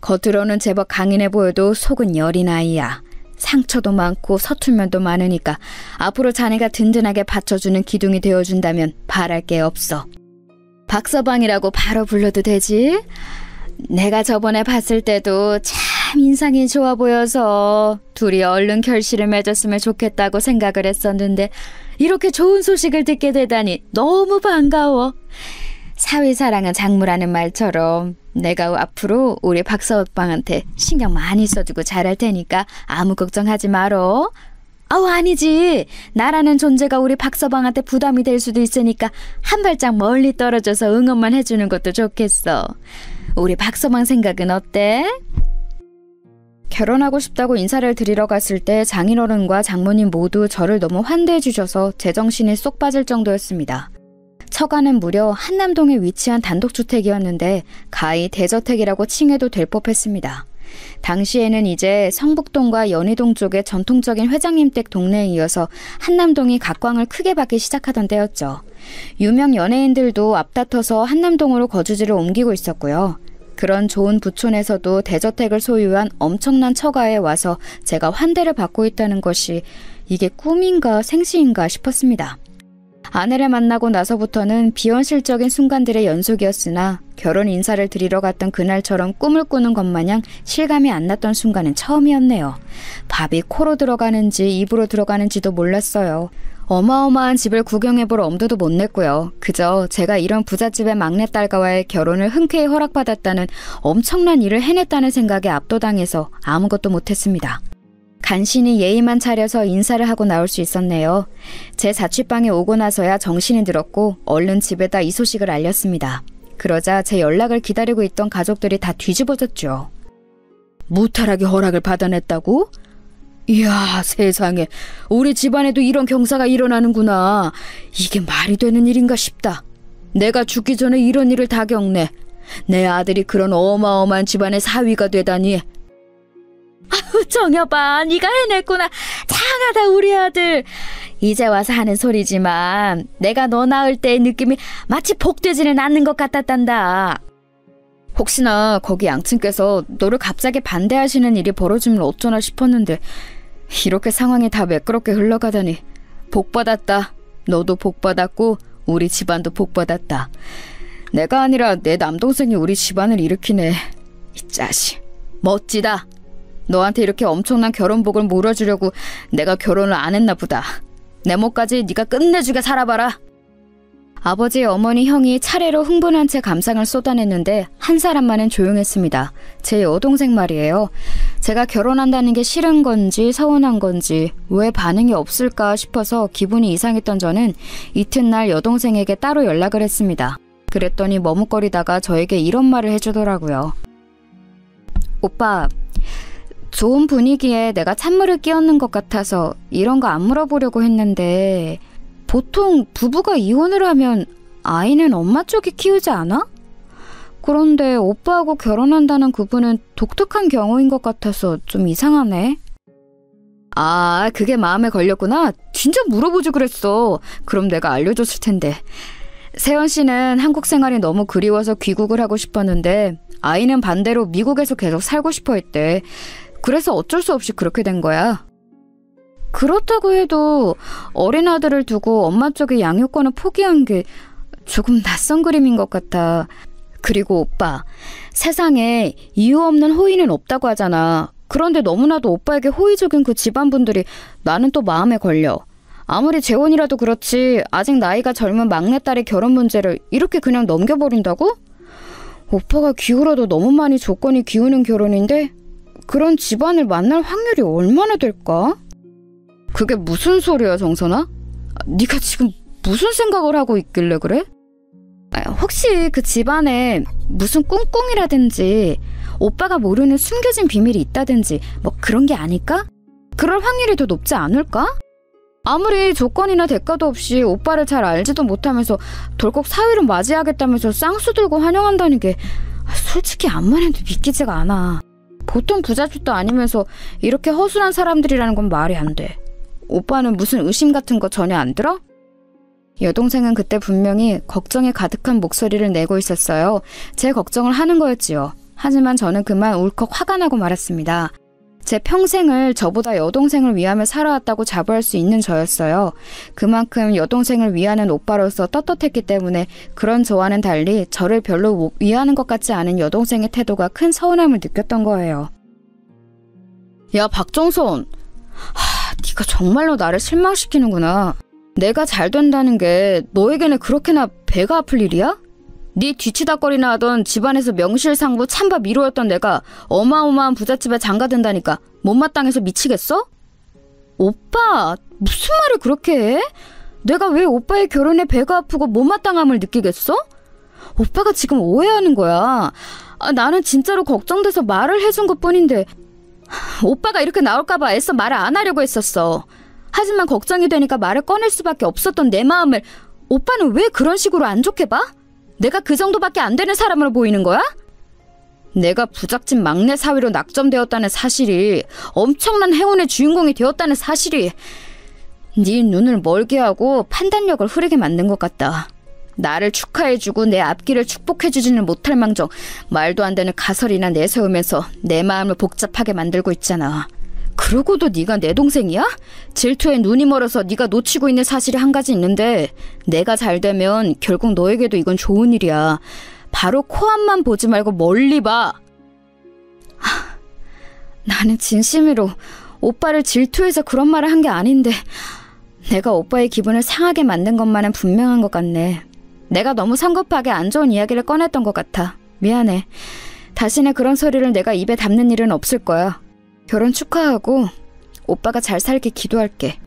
겉으로는 제법 강인해 보여도 속은 여린 아이야. 상처도 많고 서툴면도 많으니까 앞으로 자네가 든든하게 받쳐주는 기둥이 되어준다면 바랄 게 없어. 박서방이라고 바로 불러도 되지? 내가 저번에 봤을 때도 참 인상이 좋아 보여서 둘이 얼른 결실을 맺었으면 좋겠다고 생각을 했었는데 이렇게 좋은 소식을 듣게 되다니 너무 반가워. 사위사랑은 장무라는 말처럼 내가 앞으로 우리 박서방한테 신경 많이 써주고 잘할 테니까 아무 걱정하지 말어. 아니지. 나라는 존재가 우리 박서방한테 부담이 될 수도 있으니까 한 발짝 멀리 떨어져서 응원만 해주는 것도 좋겠어. 우리 박서방 생각은 어때? 결혼하고 싶다고 인사를 드리러 갔을 때 장인어른과 장모님 모두 저를 너무 환대해 주셔서 제정신이 쏙 빠질 정도였습니다. 처가는 무려 한남동에 위치한 단독주택이었는데 가히 대저택이라고 칭해도 될 법했습니다. 당시에는 이제 성북동과 연희동 쪽의 전통적인 회장님 댁 동네에 이어서 한남동이 각광을 크게 받기 시작하던 때였죠. 유명 연예인들도 앞다퉈서 한남동으로 거주지를 옮기고 있었고요. 그런 좋은 부촌에서도 대저택을 소유한 엄청난 처가에 와서 제가 환대를 받고 있다는 것이 이게 꿈인가 생시인가 싶었습니다. 아내를 만나고 나서부터는 비현실적인 순간들의 연속이었으나 결혼 인사를 드리러 갔던 그날처럼 꿈을 꾸는 것 마냥 실감이 안 났던 순간은 처음이었네요. 밥이 코로 들어가는지 입으로 들어가는지도 몰랐어요. 어마어마한 집을 구경해볼 엄두도 못 냈고요. 그저 제가 이런 부잣집의 막내딸과의 결혼을 흔쾌히 허락받았다는 엄청난 일을 해냈다는 생각에 압도당해서 아무것도 못했습니다. 간신히 예의만 차려서 인사를 하고 나올 수 있었네요. 제 자취방에 오고 나서야 정신이 들었고 얼른 집에다 이 소식을 알렸습니다. 그러자 제 연락을 기다리고 있던 가족들이 다 뒤집어졌죠. 무탈하게 허락을 받아냈다고? 이야, 세상에. 우리 집안에도 이런 경사가 일어나는구나. 이게 말이 되는 일인가 싶다. 내가 죽기 전에 이런 일을 다 겪네. 내 아들이 그런 어마어마한 집안의 사위가 되다니. 아우, 정여봐, 네가 해냈구나. 장하다, 우리 아들. 이제 와서 하는 소리지만 내가 너 낳을 때의 느낌이 마치 복되지는 않는 것 같았단다. 혹시나 거기 양친께서 너를 갑자기 반대하시는 일이 벌어지면 어쩌나 싶었는데 이렇게 상황이 다 매끄럽게 흘러가다니. 복받았다. 너도 복받았고 우리 집안도 복받았다. 내가 아니라 내 남동생이 우리 집안을 일으키네. 이 자식, 멋지다. 너한테 이렇게 엄청난 결혼복을 물어주려고 내가 결혼을 안 했나 보다. 내 몫까지 네가 끝내주게 살아봐라. 아버지, 어머니, 형이 차례로 흥분한 채 감상을 쏟아냈는데 한 사람만은 조용했습니다. 제 여동생 말이에요. 제가 결혼한다는 게 싫은 건지 서운한 건지 왜 반응이 없을까 싶어서 기분이 이상했던 저는 이튿날 여동생에게 따로 연락을 했습니다. 그랬더니 머뭇거리다가 저에게 이런 말을 해주더라고요. 오빠, 좋은 분위기에 내가 찬물을 끼얹는 것 같아서 이런 거 안 물어보려고 했는데 보통 부부가 이혼을 하면 아이는 엄마 쪽이 키우지 않아? 그런데 오빠하고 결혼한다는 그분은 독특한 경우인 것 같아서 좀 이상하네. 아, 그게 마음에 걸렸구나. 진짜 물어보지 그랬어. 그럼 내가 알려줬을 텐데. 세연 씨는 한국 생활이 너무 그리워서 귀국을 하고 싶었는데 아이는 반대로 미국에서 계속 살고 싶어 했대. 그래서 어쩔 수 없이 그렇게 된 거야. 그렇다고 해도 어린 아들을 두고 엄마 쪽의 양육권을 포기한 게 조금 낯선 그림인 것 같아. 그리고 오빠, 세상에 이유 없는 호의는 없다고 하잖아. 그런데 너무나도 오빠에게 호의적인 그 집안분들이 나는 또 마음에 걸려. 아무리 재혼이라도 그렇지 아직 나이가 젊은 막내딸의 결혼 문제를 이렇게 그냥 넘겨버린다고? 오빠가 기울어도 너무 많이 조건이 기우는 결혼인데 그런 집안을 만날 확률이 얼마나 될까? 그게 무슨 소리야, 정선아? 네가 지금 무슨 생각을 하고 있길래 그래? 혹시 그 집안에 무슨 꿍꿍이라든지 오빠가 모르는 숨겨진 비밀이 있다든지 뭐 그런 게 아닐까? 그럴 확률이 더 높지 않을까? 아무리 조건이나 대가도 없이 오빠를 잘 알지도 못하면서 덜컥 사위를 맞이하겠다면서 쌍수 들고 환영한다는 게 솔직히 암만 해도 믿기지가 않아. 보통 부잣집도 아니면서 이렇게 허술한 사람들이라는 건 말이 안 돼. 오빠는 무슨 의심 같은 거 전혀 안 들어? 여동생은 그때 분명히 걱정이 가득한 목소리를 내고 있었어요. 제 걱정을 하는 거였지요. 하지만 저는 그만 울컥 화가 나고 말았습니다. 제 평생을 저보다 여동생을 위하며 살아왔다고 자부할 수 있는 저였어요. 그만큼 여동생을 위하는 오빠로서 떳떳했기 때문에 그런 저와는 달리 저를 별로 위하는 것 같지 않은 여동생의 태도가 큰 서운함을 느꼈던 거예요. 야, 박정선. 네가 정말로 나를 실망시키는구나. 내가 잘 된다는 게 너에게는 그렇게나 배가 아플 일이야? 네 뒤치다거리나 하던 집안에서 명실상부 찬밥 1호였던 내가 어마어마한 부잣집에 장가든다니까 못마땅해서 미치겠어? 오빠, 무슨 말을 그렇게 해? 내가 왜 오빠의 결혼에 배가 아프고 못마땅함을 느끼겠어? 오빠가 지금 오해하는 거야. 나는 진짜로 걱정돼서 말을 해준 것뿐인데 오빠가 이렇게 나올까봐 애써 말을 안 하려고 했었어. 하지만 걱정이 되니까 말을 꺼낼 수밖에 없었던 내 마음을 오빠는 왜 그런 식으로 안 좋게 봐? 내가 그 정도밖에 안 되는 사람으로 보이는 거야? 내가 부잣집 막내 사위로 낙점되었다는 사실이, 엄청난 행운의 주인공이 되었다는 사실이 네 눈을 멀게 하고 판단력을 흐리게 만든 것 같다. 나를 축하해주고 내 앞길을 축복해주지는 못할 망정 말도 안 되는 가설이나 내세우면서 내 마음을 복잡하게 만들고 있잖아. 그러고도 네가 내 동생이야? 질투에 눈이 멀어서 네가 놓치고 있는 사실이 한 가지 있는데 내가 잘 되면 결국 너에게도 이건 좋은 일이야. 바로 코앞만 보지 말고 멀리 봐. 나는 진심으로 오빠를 질투해서 그런 말을 한 게 아닌데 내가 오빠의 기분을 상하게 만든 것만은 분명한 것 같네. 내가 너무 성급하게 안 좋은 이야기를 꺼냈던 것 같아. 미안해. 다시는 그런 소리를 내가 입에 담는 일은 없을 거야. 결혼 축하하고 오빠가 잘 살게 기도할게.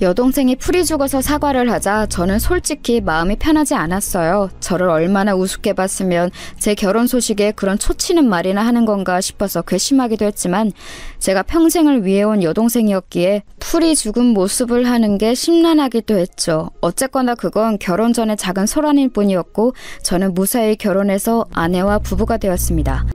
여동생이 풀이 죽어서 사과를 하자 저는 솔직히 마음이 편하지 않았어요. 저를 얼마나 우습게 봤으면 제 결혼 소식에 그런 초치는 말이나 하는 건가 싶어서 괘씸하기도 했지만 제가 평생을 위해온 여동생이었기에 풀이 죽은 모습을 하는 게 심란하기도 했죠. 어쨌거나 그건 결혼 전에 작은 소란일 뿐이었고 저는 무사히 결혼해서 아내와 부부가 되었습니다.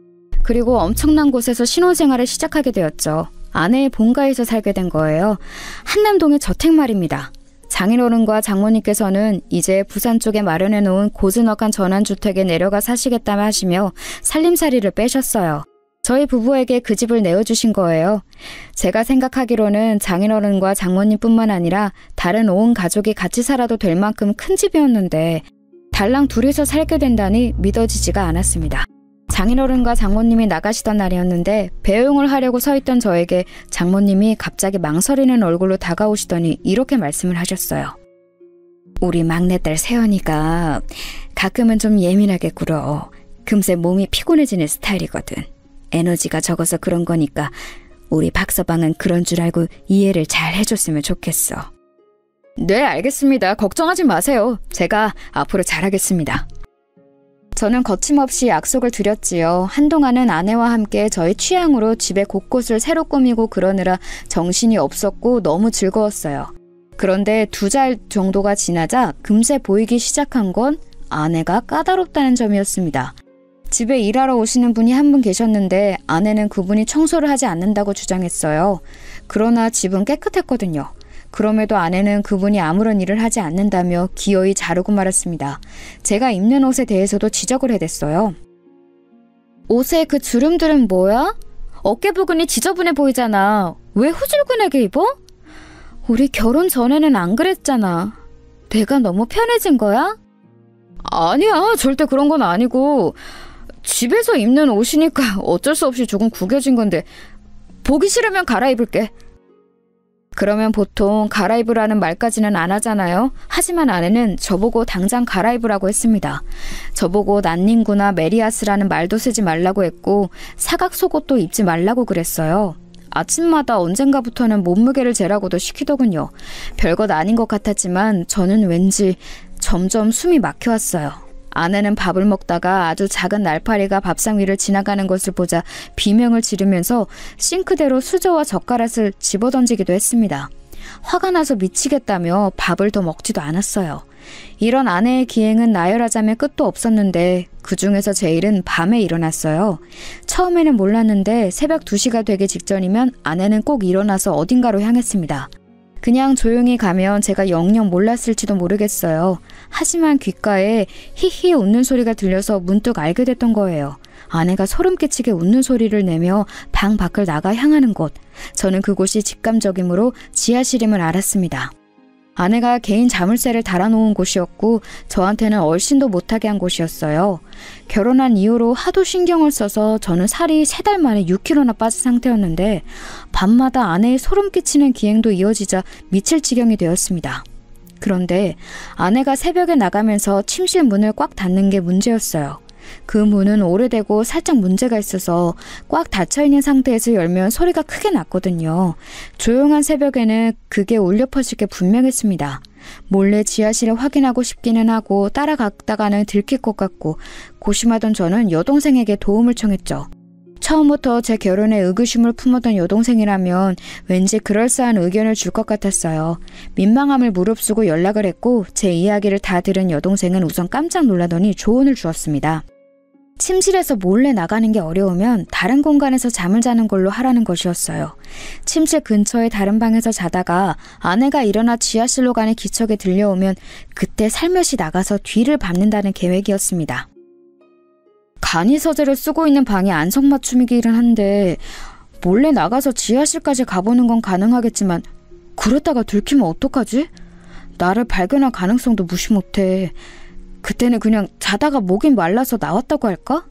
그리고 엄청난 곳에서 신혼생활을 시작하게 되었죠. 아내의 본가에서 살게 된 거예요. 한남동의 저택 말입니다. 장인어른과 장모님께서는 이제 부산 쪽에 마련해 놓은 고즈넉한 전원주택에 내려가 사시겠다며 하시며 살림살이를 빼셨어요. 저희 부부에게 그 집을 내어주신 거예요. 제가 생각하기로는 장인어른과 장모님뿐만 아니라 다른 온 가족이 같이 살아도 될 만큼 큰 집이었는데 달랑 둘이서 살게 된다니 믿어지지가 않았습니다. 장인어른과 장모님이 나가시던 날이었는데 배웅을 하려고 서 있던 저에게 장모님이 갑자기 망설이는 얼굴로 다가오시더니 이렇게 말씀을 하셨어요. 우리 막내딸 세연이가 가끔은 좀 예민하게 굴어. 금세 몸이 피곤해지는 스타일이거든. 에너지가 적어서 그런 거니까 우리 박서방은 그런 줄 알고 이해를 잘 해줬으면 좋겠어. 네, 알겠습니다. 걱정하지 마세요. 제가 앞으로 잘하겠습니다. 저는 거침없이 약속을 드렸지요. 한동안은 아내와 함께 저희 취향으로 집의 곳곳을 새로 꾸미고 그러느라 정신이 없었고 너무 즐거웠어요. 그런데 2달 정도가 지나자 금세 보이기 시작한 건 아내가 까다롭다는 점이었습니다. 집에 일하러 오시는 분이 한 분 계셨는데 아내는 그분이 청소를 하지 않는다고 주장했어요. 그러나 집은 깨끗했거든요. 그럼에도 아내는 그분이 아무런 일을 하지 않는다며 기어이 자르고 말았습니다. 제가 입는 옷에 대해서도 지적을 해댔어요. 옷에 그 주름들은 뭐야? 어깨 부분이 지저분해 보이잖아. 왜 후줄근하게 입어? 우리 결혼 전에는 안 그랬잖아. 내가 너무 편해진 거야? 아니야, 절대 그런 건 아니고 집에서 입는 옷이니까 어쩔 수 없이 조금 구겨진 건데 보기 싫으면 갈아입을게. 그러면 보통 갈아입으라는 말까지는 안 하잖아요. 하지만 아내는 저보고 당장 갈아입으라고 했습니다. 저보고 난닝구나 메리아스라는 말도 쓰지 말라고 했고 사각 속옷도 입지 말라고 그랬어요. 아침마다 언젠가부터는 몸무게를 재라고도 시키더군요. 별것 아닌 것 같았지만 저는 왠지 점점 숨이 막혀왔어요. 아내는 밥을 먹다가 아주 작은 날파리가 밥상 위를 지나가는 것을 보자 비명을 지르면서 싱크대로 수저와 젓가락을 집어던지기도 했습니다. 화가 나서 미치겠다며 밥을 더 먹지도 않았어요. 이런 아내의 기행은 나열하자면 끝도 없었는데 그중에서 제일은 밤에 일어났어요. 처음에는 몰랐는데 새벽 2시가 되기 직전이면 아내는 꼭 일어나서 어딘가로 향했습니다. 그냥 조용히 가면 제가 영영 몰랐을지도 모르겠어요. 하지만 귓가에 히히 웃는 소리가 들려서 문득 알게 됐던 거예요. 아내가 소름 끼치게 웃는 소리를 내며 방 밖을 나가 향하는 곳. 저는 그곳이 직감적이므로 지하실임을 알았습니다. 아내가 개인 자물쇠를 달아놓은 곳이었고 저한테는 얼씬도 못하게 한 곳이었어요. 결혼한 이후로 하도 신경을 써서 저는 살이 3달 만에 6kg나 빠진 상태였는데 밤마다 아내의 소름 끼치는 기행도 이어지자 미칠 지경이 되었습니다. 그런데 아내가 새벽에 나가면서 침실 문을 꽉 닫는 게 문제였어요. 그 문은 오래되고 살짝 문제가 있어서 꽉 닫혀있는 상태에서 열면 소리가 크게 났거든요. 조용한 새벽에는 그게 울려 퍼질 게 분명했습니다. 몰래 지하실을 확인하고 싶기는 하고 따라갔다가는 들킬 것 같고 고심하던 저는 여동생에게 도움을 청했죠. 처음부터 제 결혼에 의구심을 품었던 여동생이라면 왠지 그럴싸한 의견을 줄 것 같았어요. 민망함을 무릅쓰고 연락을 했고 제 이야기를 다 들은 여동생은 우선 깜짝 놀라더니 조언을 주었습니다. 침실에서 몰래 나가는 게 어려우면 다른 공간에서 잠을 자는 걸로 하라는 것이었어요. 침실 근처의 다른 방에서 자다가 아내가 일어나 지하실로 가는 기척에 들려오면 그때 살며시 나가서 뒤를 밟는다는 계획이었습니다. 간이 서재를 쓰고 있는 방이 안성맞춤이기는 한데 몰래 나가서 지하실까지 가보는 건 가능하겠지만 그러다가 들키면 어떡하지? 나를 발견할 가능성도 무시 못해. 그때는 그냥 자다가 목이 말라서 나왔다고 할까?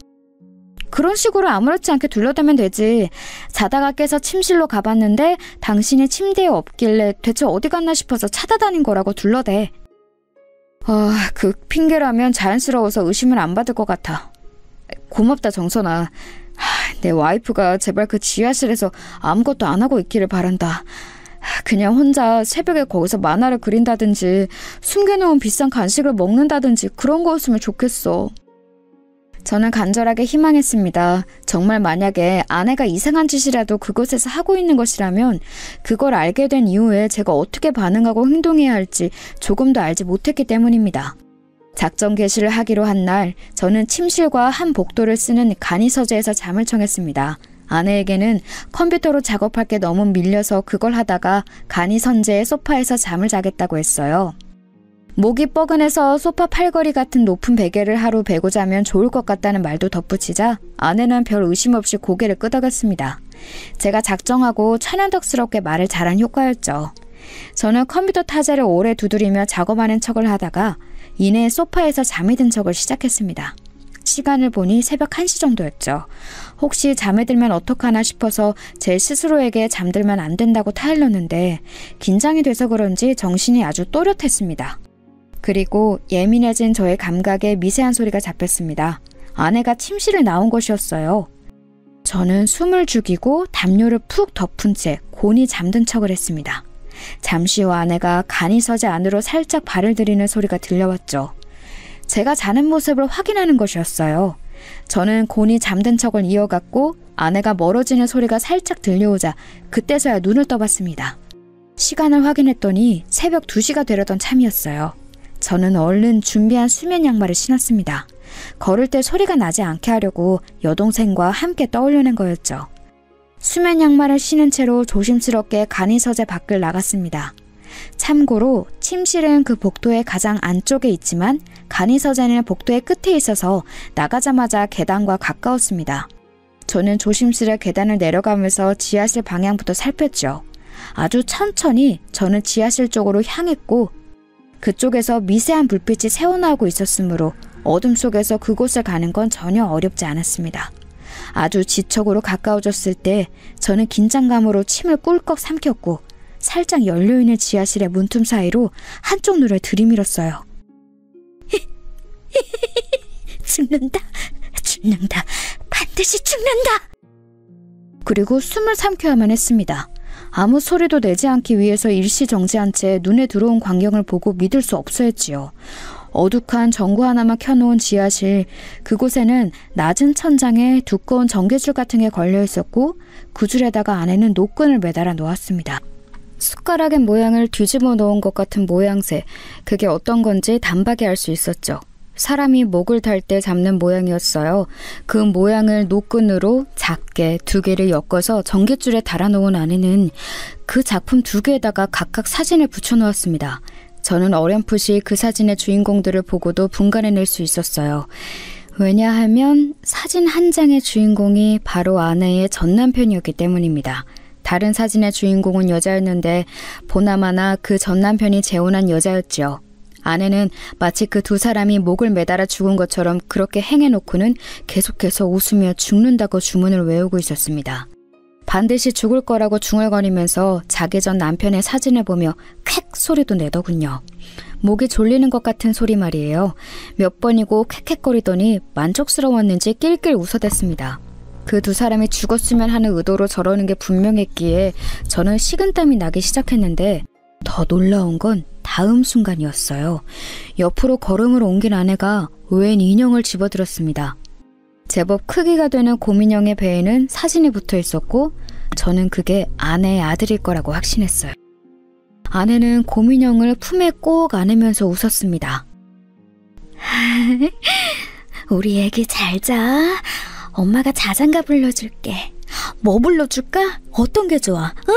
그런 식으로 아무렇지 않게 둘러대면 되지. 자다가 깨서 침실로 가봤는데 당신이 침대에 없길래 대체 어디 갔나 싶어서 찾아다닌 거라고 둘러대. 그 핑계라면 자연스러워서 의심을 안 받을 것 같아. 고맙다 정선아. 내 와이프가 제발 그 지하실에서 아무것도 안 하고 있기를 바란다. 그냥 혼자 새벽에 거기서 만화를 그린다든지 숨겨놓은 비싼 간식을 먹는다든지 그런 거였으면 좋겠어. 저는 간절하게 희망했습니다. 정말 만약에 아내가 이상한 짓이라도 그곳에서 하고 있는 것이라면 그걸 알게 된 이후에 제가 어떻게 반응하고 행동해야 할지 조금도 알지 못했기 때문입니다. 작전 개시를 하기로 한 날 저는 침실과 한 복도를 쓰는 간이서재에서 잠을 청했습니다. 아내에게는 컴퓨터로 작업할 게 너무 밀려서 그걸 하다가 간이선재의 소파에서 잠을 자겠다고 했어요. 목이 뻐근해서 소파 팔걸이 같은 높은 베개를 하루 베고 자면 좋을 것 같다는 말도 덧붙이자 아내는 별 의심 없이 고개를 끄덕였습니다. 제가 작정하고 천연덕스럽게 말을 잘한 효과였죠. 저는 컴퓨터 타자를 오래 두드리며 작업하는 척을 하다가 이내 소파에서 잠이 든 척을 시작했습니다. 시간을 보니 새벽 1시 정도였죠. 혹시 잠에 들면 어떡하나 싶어서 제 스스로에게 잠들면 안 된다고 타일렀는데 긴장이 돼서 그런지 정신이 아주 또렷했습니다. 그리고 예민해진 저의 감각에 미세한 소리가 잡혔습니다. 아내가 침실을 나온 것이었어요. 저는 숨을 죽이고 담요를 푹 덮은 채 곤히 잠든 척을 했습니다. 잠시 후 아내가 간이서재 안으로 살짝 발을 들이는 소리가 들려왔죠. 제가 자는 모습을 확인하는 것이었어요. 저는 곤히 잠든 척을 이어갔고 아내가 멀어지는 소리가 살짝 들려오자 그때서야 눈을 떠봤습니다. 시간을 확인했더니 새벽 2시가 되려던 참이었어요. 저는 얼른 준비한 수면 양말을 신었습니다. 걸을 때 소리가 나지 않게 하려고 여동생과 함께 떠올려낸 거였죠. 수면 양말을 신은 채로 조심스럽게 간이서재 밖을 나갔습니다. 참고로 침실은 그 복도의 가장 안쪽에 있지만 간이서재는 복도의 끝에 있어서 나가자마자 계단과 가까웠습니다. 저는 조심스레 계단을 내려가면서 지하실 방향부터 살폈죠. 아주 천천히 저는 지하실 쪽으로 향했고 그쪽에서 미세한 불빛이 새어나오고 있었으므로 어둠 속에서 그곳을 가는 건 전혀 어렵지 않았습니다. 아주 지척으로 가까워졌을 때 저는 긴장감으로 침을 꿀꺽 삼켰고 살짝 열려있는 지하실의 문틈 사이로 한쪽 눈을 들이밀었어요. 죽는다. 반드시 죽는다. 그리고 숨을 삼켜야만 했습니다. 아무 소리도 내지 않기 위해서 일시정지한 채 눈에 들어온 광경을 보고 믿을 수 없어 했지요. 어둑한 전구 하나만 켜놓은 지하실, 그곳에는 낮은 천장에 두꺼운 전개줄 같은 게 걸려 있었고 그 줄에다가 안에는 노끈을 매달아 놓았습니다. 숟가락의 모양을 뒤집어 놓은 것 같은 모양새, 그게 어떤 건지 단박에 알 수 있었죠. 사람이 목을 달 때 잡는 모양이었어요. 그 모양을 노끈으로 작게 2개를 엮어서 전깃줄에 달아놓은 안에는 그 작품 2개에다가 각각 사진을 붙여놓았습니다. 저는 어렴풋이 그 사진의 주인공들을 보고도 분간해낼 수 있었어요. 왜냐하면 사진 한 장의 주인공이 바로 아내의 전남편이었기 때문입니다. 다른 사진의 주인공은 여자였는데 보나마나 그 전남편이 재혼한 여자였지요. 아내는 마치 그 2 사람이 목을 매달아 죽은 것처럼 그렇게 행해놓고는 계속해서 웃으며 죽는다고 주문을 외우고 있었습니다. 반드시 죽을 거라고 중얼거리면서 자기 전 남편의 사진을 보며 캑 소리도 내더군요. 목이 졸리는 것 같은 소리 말이에요. 몇 번이고 캑캑거리더니 만족스러웠는지 낄낄 웃어댔습니다. 그 2 사람이 죽었으면 하는 의도로 저러는 게 분명했기에 저는 식은땀이 나기 시작했는데 더 놀라운 건 다음 순간이었어요. 옆으로 걸음을 옮긴 아내가 웬 인형을 집어들었습니다. 제법 크기가 되는 곰인형의 배에는 사진이 붙어 있었고 저는 그게 아내의 아들일 거라고 확신했어요. 아내는 곰인형을 품에 꼭 안으면서 웃었습니다. 우리 애기 잘 자. 엄마가 자장가 불러줄게. 뭐 불러줄까? 어떤 게 좋아? 응?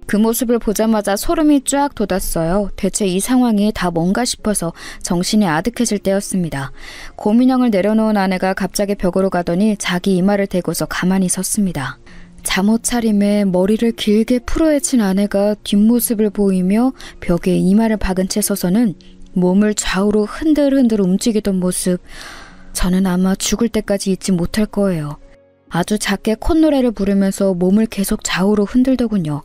그 모습을 보자마자 소름이 쫙 돋았어요. 대체 이 상황이 다 뭔가 싶어서 정신이 아득해질 때였습니다. 곰인형을 내려놓은 아내가 갑자기 벽으로 가더니 자기 이마를 대고서 가만히 섰습니다. 잠옷 차림에 머리를 길게 풀어헤친 아내가 뒷모습을 보이며 벽에 이마를 박은 채 서서는 몸을 좌우로 흔들흔들 움직이던 모습, 저는 아마 죽을 때까지 잊지 못할 거예요. 아주 작게 콧노래를 부르면서 몸을 계속 좌우로 흔들더군요.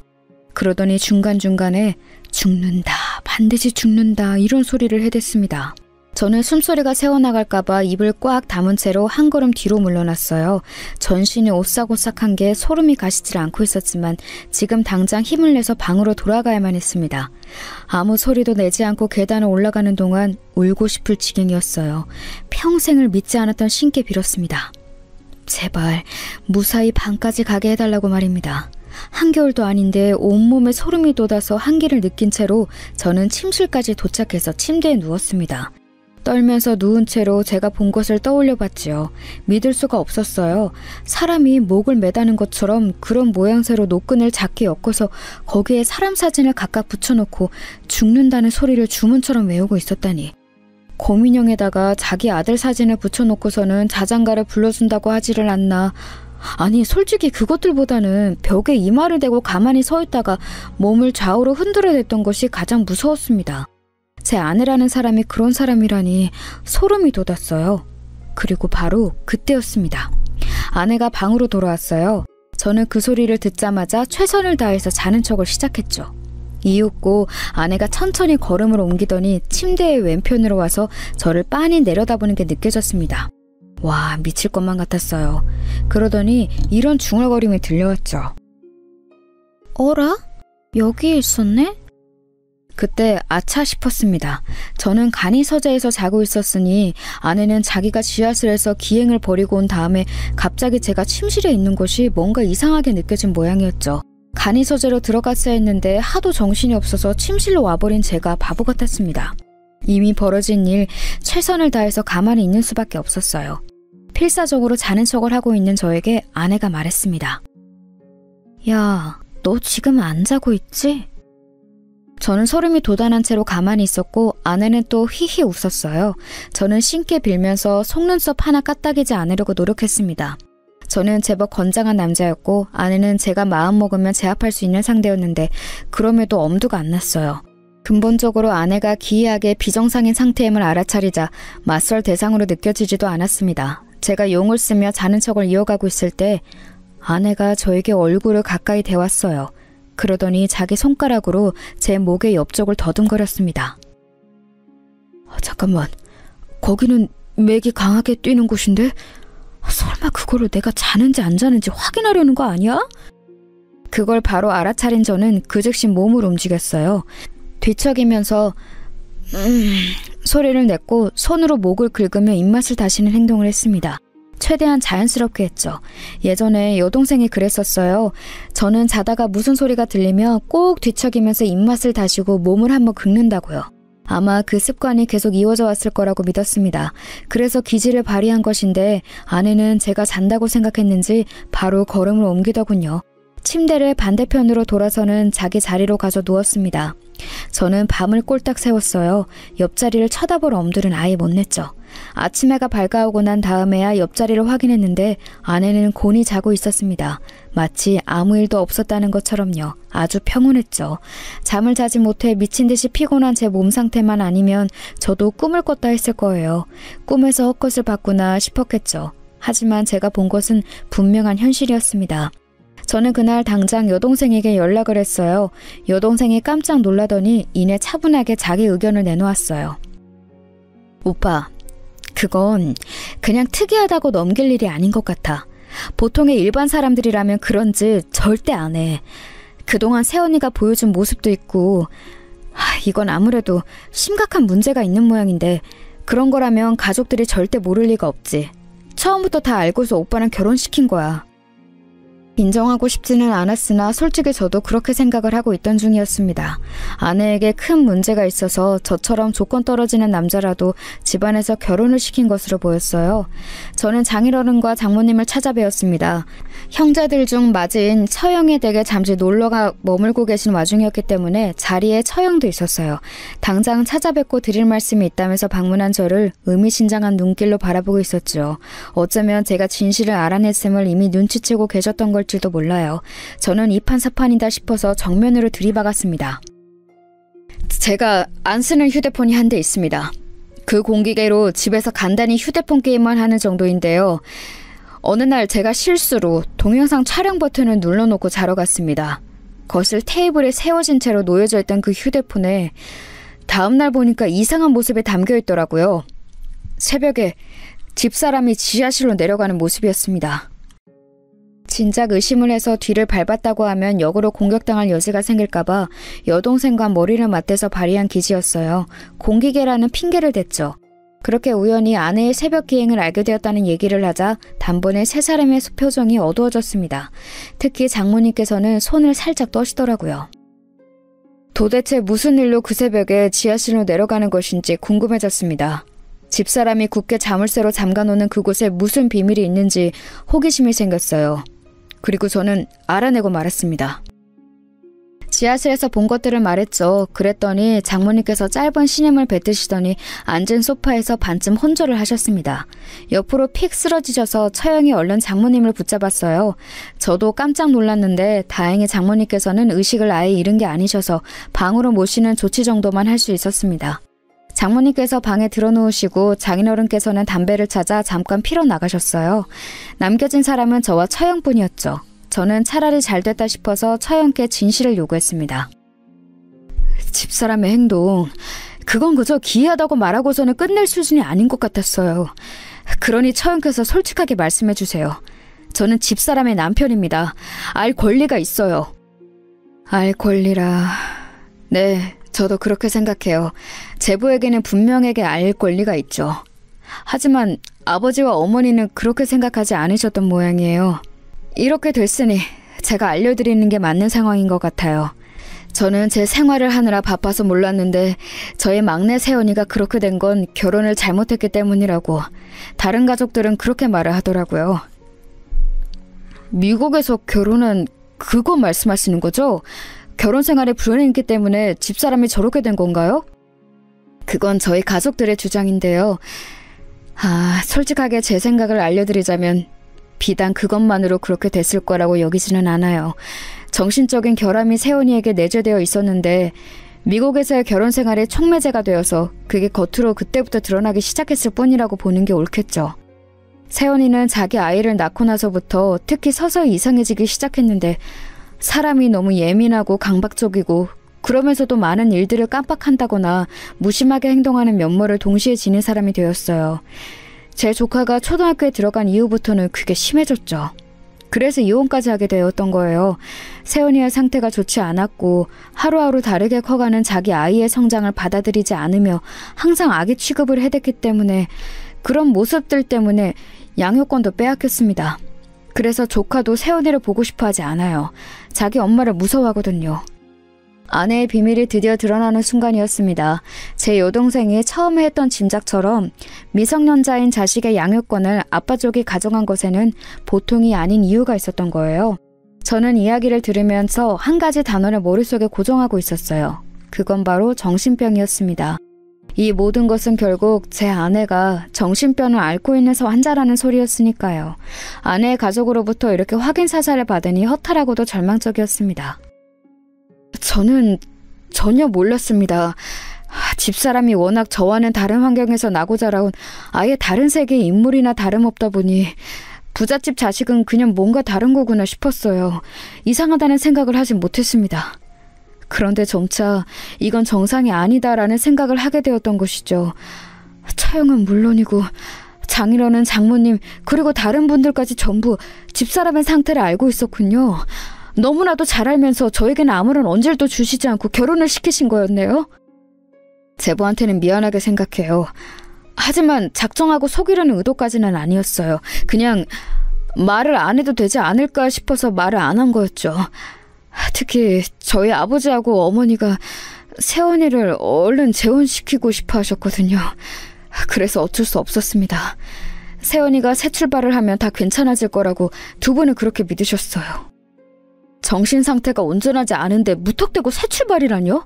그러더니 중간중간에 죽는다, 반드시 죽는다 이런 소리를 해댔습니다. 저는 숨소리가 새어나갈까봐 입을 꽉 다문 채로 한 걸음 뒤로 물러났어요. 전신이 오싹오싹한 게 소름이 가시질 않고 있었지만 지금 당장 힘을 내서 방으로 돌아가야만 했습니다. 아무 소리도 내지 않고 계단을 올라가는 동안 울고 싶을 지경이었어요. 평생을 믿지 않았던 신께 빌었습니다. 제발 무사히 방까지 가게 해달라고 말입니다. 한겨울도 아닌데 온몸에 소름이 돋아서 한기를 느낀 채로 저는 침실까지 도착해서 침대에 누웠습니다. 떨면서 누운 채로 제가 본 것을 떠올려 봤지요. 믿을 수가 없었어요. 사람이 목을 매다는 것처럼 그런 모양새로 노끈을 작게 엮어서 거기에 사람 사진을 각각 붙여놓고 죽는다는 소리를 주문처럼 외우고 있었다니. 곰인형에다가 자기 아들 사진을 붙여놓고서는 자장가를 불러준다고 하지를 않나. 아니 솔직히 그것들보다는 벽에 이마를 대고 가만히 서 있다가 몸을 좌우로 흔들어댔던 것이 가장 무서웠습니다. 제 아내라는 사람이 그런 사람이라니 소름이 돋았어요. 그리고 바로 그때였습니다. 아내가 방으로 돌아왔어요. 저는 그 소리를 듣자마자 최선을 다해서 자는 척을 시작했죠. 이윽고 아내가 천천히 걸음을 옮기더니 침대의 왼편으로 와서 저를 빤히 내려다보는 게 느껴졌습니다. 와, 미칠 것만 같았어요. 그러더니 이런 중얼거림이 들려왔죠. 어라? 여기에 있었네? 그때 아차 싶었습니다. 저는 간이 서재에서 자고 있었으니 아내는 자기가 지하실에서 기행을 벌이고 온 다음에 갑자기 제가 침실에 있는 것이 뭔가 이상하게 느껴진 모양이었죠. 간이 서재로 들어갔어야 했는데 하도 정신이 없어서 침실로 와버린 제가 바보 같았습니다. 이미 벌어진 일, 최선을 다해서 가만히 있는 수밖에 없었어요. 필사적으로 자는 척을 하고 있는 저에게 아내가 말했습니다. 야, 너 지금 안 자고 있지? 저는 소름이 돋아난 채로 가만히 있었고 아내는 또 히히 웃었어요. 저는 신께 빌면서 속눈썹 하나 까딱이지 않으려고 노력했습니다. 저는 제법 건장한 남자였고 아내는 제가 마음먹으면 제압할 수 있는 상대였는데 그럼에도 엄두가 안 났어요. 근본적으로 아내가 기이하게 비정상인 상태임을 알아차리자 맞설 대상으로 느껴지지도 않았습니다. 제가 용을 쓰며 자는 척을 이어가고 있을 때 아내가 저에게 얼굴을 가까이 대왔어요. 그러더니 자기 손가락으로 제 목의 옆쪽을 더듬거렸습니다. 잠깐만, 거기는 맥이 강하게 뛰는 곳인데 설마 그걸로 내가 자는지 안 자는지 확인하려는 거 아니야? 그걸 바로 알아차린 저는 그 즉시 몸을 움직였어요. 뒤척이면서 소리를 냈고 손으로 목을 긁으며 입맛을 다시는 행동을 했습니다. 최대한 자연스럽게 했죠. 예전에 여동생이 그랬었어요. 저는 자다가 무슨 소리가 들리며 꼭 뒤척이면서 입맛을 다시고 몸을 한번 긁는다고요. 아마 그 습관이 계속 이어져 왔을 거라고 믿었습니다. 그래서 기지를 발휘한 것인데 아내는 제가 잔다고 생각했는지 바로 걸음을 옮기더군요. 침대를 반대편으로 돌아서는 자기 자리로 가서 누웠습니다. 저는 밤을 꼴딱 새웠어요. 옆자리를 쳐다볼 엄두는 아예 못 냈죠. 아침 해가 밝아오고 난 다음에야 옆자리를 확인했는데 아내는 곤히 자고 있었습니다. 마치 아무 일도 없었다는 것처럼요. 아주 평온했죠. 잠을 자지 못해 미친 듯이 피곤한 제 몸 상태만 아니면 저도 꿈을 꿨다 했을 거예요. 꿈에서 헛것을 봤구나 싶었겠죠. 하지만 제가 본 것은 분명한 현실이었습니다. 저는 그날 당장 여동생에게 연락을 했어요. 여동생이 깜짝 놀라더니 이내 차분하게 자기 의견을 내놓았어요. 오빠, 그건 그냥 특이하다고 넘길 일이 아닌 것 같아. 보통의 일반 사람들이라면 그런 짓 절대 안 해. 그동안 새언니가 보여준 모습도 있고 이건 아무래도 심각한 문제가 있는 모양인데 그런 거라면 가족들이 절대 모를 리가 없지. 처음부터 다 알고서 오빠랑 결혼시킨 거야. 인정하고 싶지는 않았으나 솔직히 저도 그렇게 생각을 하고 있던 중이었습니다. 아내에게 큰 문제가 있어서 저처럼 조건 떨어지는 남자라도 집안에서 결혼을 시킨 것으로 보였어요. 저는 장인어른과 장모님을 찾아뵈었습니다. 형제들 중 맞이인 처형의 댁에 잠시 놀러가 머물고 계신 와중이었기 때문에 자리에 처형도 있었어요. 당장 찾아뵙고 드릴 말씀이 있다면서 방문한 저를 의미심장한 눈길로 바라보고 있었죠. 어쩌면 제가 진실을 알아냈음을 이미 눈치채고 계셨던 걸지도 몰라요. 저는 이판사판이다 싶어서 정면으로 들이박았습니다. 제가 안 쓰는 휴대폰이 한 대 있습니다. 그 공기계로 집에서 간단히 휴대폰 게임만 하는 정도인데요. 어느 날 제가 실수로 동영상 촬영 버튼을 눌러놓고 자러 갔습니다. 거실 테이블에 세워진 채로 놓여져 있던 그 휴대폰에 다음날 보니까 이상한 모습이 담겨 있더라고요. 새벽에 집사람이 지하실로 내려가는 모습이었습니다. 진작 의심을 해서 뒤를 밟았다고 하면 역으로 공격당할 여지가 생길까봐 여동생과 머리를 맞대서 발휘한 기지였어요. 공기계라는 핑계를 댔죠. 그렇게 우연히 아내의 새벽 기행을 알게 되었다는 얘기를 하자 단번에 세 사람의 표정이 어두워졌습니다. 특히 장모님께서는 손을 살짝 떠시더라고요. 도대체 무슨 일로 그 새벽에 지하실로 내려가는 것인지 궁금해졌습니다. 집사람이 굳게 자물쇠로 잠가놓는 그곳에 무슨 비밀이 있는지 호기심이 생겼어요. 그리고 저는 알아내고 말았습니다. 지하실에서 본 것들을 말했죠. 그랬더니 장모님께서 짧은 신음을 뱉으시더니 앉은 소파에서 반쯤 혼절을 하셨습니다. 옆으로 픽 쓰러지셔서 처형이 얼른 장모님을 붙잡았어요. 저도 깜짝 놀랐는데 다행히 장모님께서는 의식을 아예 잃은 게 아니셔서 방으로 모시는 조치 정도만 할 수 있었습니다. 장모님께서 방에 들어놓으시고 장인어른께서는 담배를 찾아 잠깐 피러 나가셨어요. 남겨진 사람은 저와 처형뿐이었죠. 저는 차라리 잘 됐다 싶어서 처형께 진실을 요구했습니다. 집사람의 행동, 그건 그저 기이하다고 말하고서는 끝낼 수준이 아닌 것 같았어요. 그러니 처형께서 솔직하게 말씀해 주세요. 저는 집사람의 남편입니다. 알 권리가 있어요. 알 권리라... 네, 저도 그렇게 생각해요. 제부에게는 분명하게 알 권리가 있죠. 하지만 아버지와 어머니는 그렇게 생각하지 않으셨던 모양이에요. 이렇게 됐으니 제가 알려드리는 게 맞는 상황인 것 같아요. 저는 제 생활을 하느라 바빠서 몰랐는데 저의 막내 새언니가 그렇게 된 건 결혼을 잘못했기 때문이라고 다른 가족들은 그렇게 말을 하더라고요. 미국에서 결혼한 그거 말씀하시는 거죠? 결혼 생활에 불행했기 때문에 집사람이 저렇게 된 건가요? 그건 저희 가족들의 주장인데요. 솔직하게 제 생각을 알려드리자면 비단 그것만으로 그렇게 됐을 거라고 여기지는 않아요. 정신적인 결함이 세연이에게 내재되어 있었는데 미국에서의 결혼 생활에 촉매제가 되어서 그게 겉으로 그때부터 드러나기 시작했을 뿐이라고 보는 게 옳겠죠. 세연이는 자기 아이를 낳고 나서부터 특히 서서히 이상해지기 시작했는데 사람이 너무 예민하고 강박적이고 그러면서도 많은 일들을 깜빡한다거나 무심하게 행동하는 면모를 동시에 지닌 사람이 되었어요. 제 조카가 초등학교에 들어간 이후부터는 그게 심해졌죠. 그래서 이혼까지 하게 되었던 거예요. 세연이의 상태가 좋지 않았고 하루하루 다르게 커가는 자기 아이의 성장을 받아들이지 않으며 항상 아기 취급을 해댔기 때문에 그런 모습들 때문에 양육권도 빼앗겼습니다. 그래서 조카도 세연이를 보고 싶어 하지 않아요. 자기 엄마를 무서워하거든요. 아내의 비밀이 드디어 드러나는 순간이었습니다. 제 여동생이 처음에 했던 짐작처럼 미성년자인 자식의 양육권을 아빠 쪽이 가져간 것에는 보통이 아닌 이유가 있었던 거예요. 저는 이야기를 들으면서 한 가지 단어를 머릿속에 고정하고 있었어요. 그건 바로 정신병이었습니다. 이 모든 것은 결국 제 아내가 정신병을 앓고 있는 환자라는 소리였으니까요. 아내의 가족으로부터 이렇게 확인 사살을 받으니 허탈하고도 절망적이었습니다. 저는 전혀 몰랐습니다. 집사람이 워낙 저와는 다른 환경에서 나고 자라온 아예 다른 세계의 인물이나 다름없다 보니 부잣집 자식은 그냥 뭔가 다른 거구나 싶었어요. 이상하다는 생각을 하진 못했습니다. 그런데 점차 이건 정상이 아니다라는 생각을 하게 되었던 것이죠. 처형은 물론이고 장인어른, 장모님 그리고 다른 분들까지 전부 집사람의 상태를 알고 있었군요. 너무나도 잘 알면서 저에게는 아무런 언질도 주시지 않고 결혼을 시키신 거였네요. 제보한테는 미안하게 생각해요. 하지만 작정하고 속이려는 의도까지는 아니었어요. 그냥 말을 안 해도 되지 않을까 싶어서 말을 안 한 거였죠. 특히 저희 아버지하고 어머니가 세연이를 얼른 재혼시키고 싶어 하셨거든요. 그래서 어쩔 수 없었습니다. 세연이가 새 출발을 하면 다 괜찮아질 거라고 두 분은 그렇게 믿으셨어요. 정신 상태가 온전하지 않은데 무턱대고 새 출발이라뇨?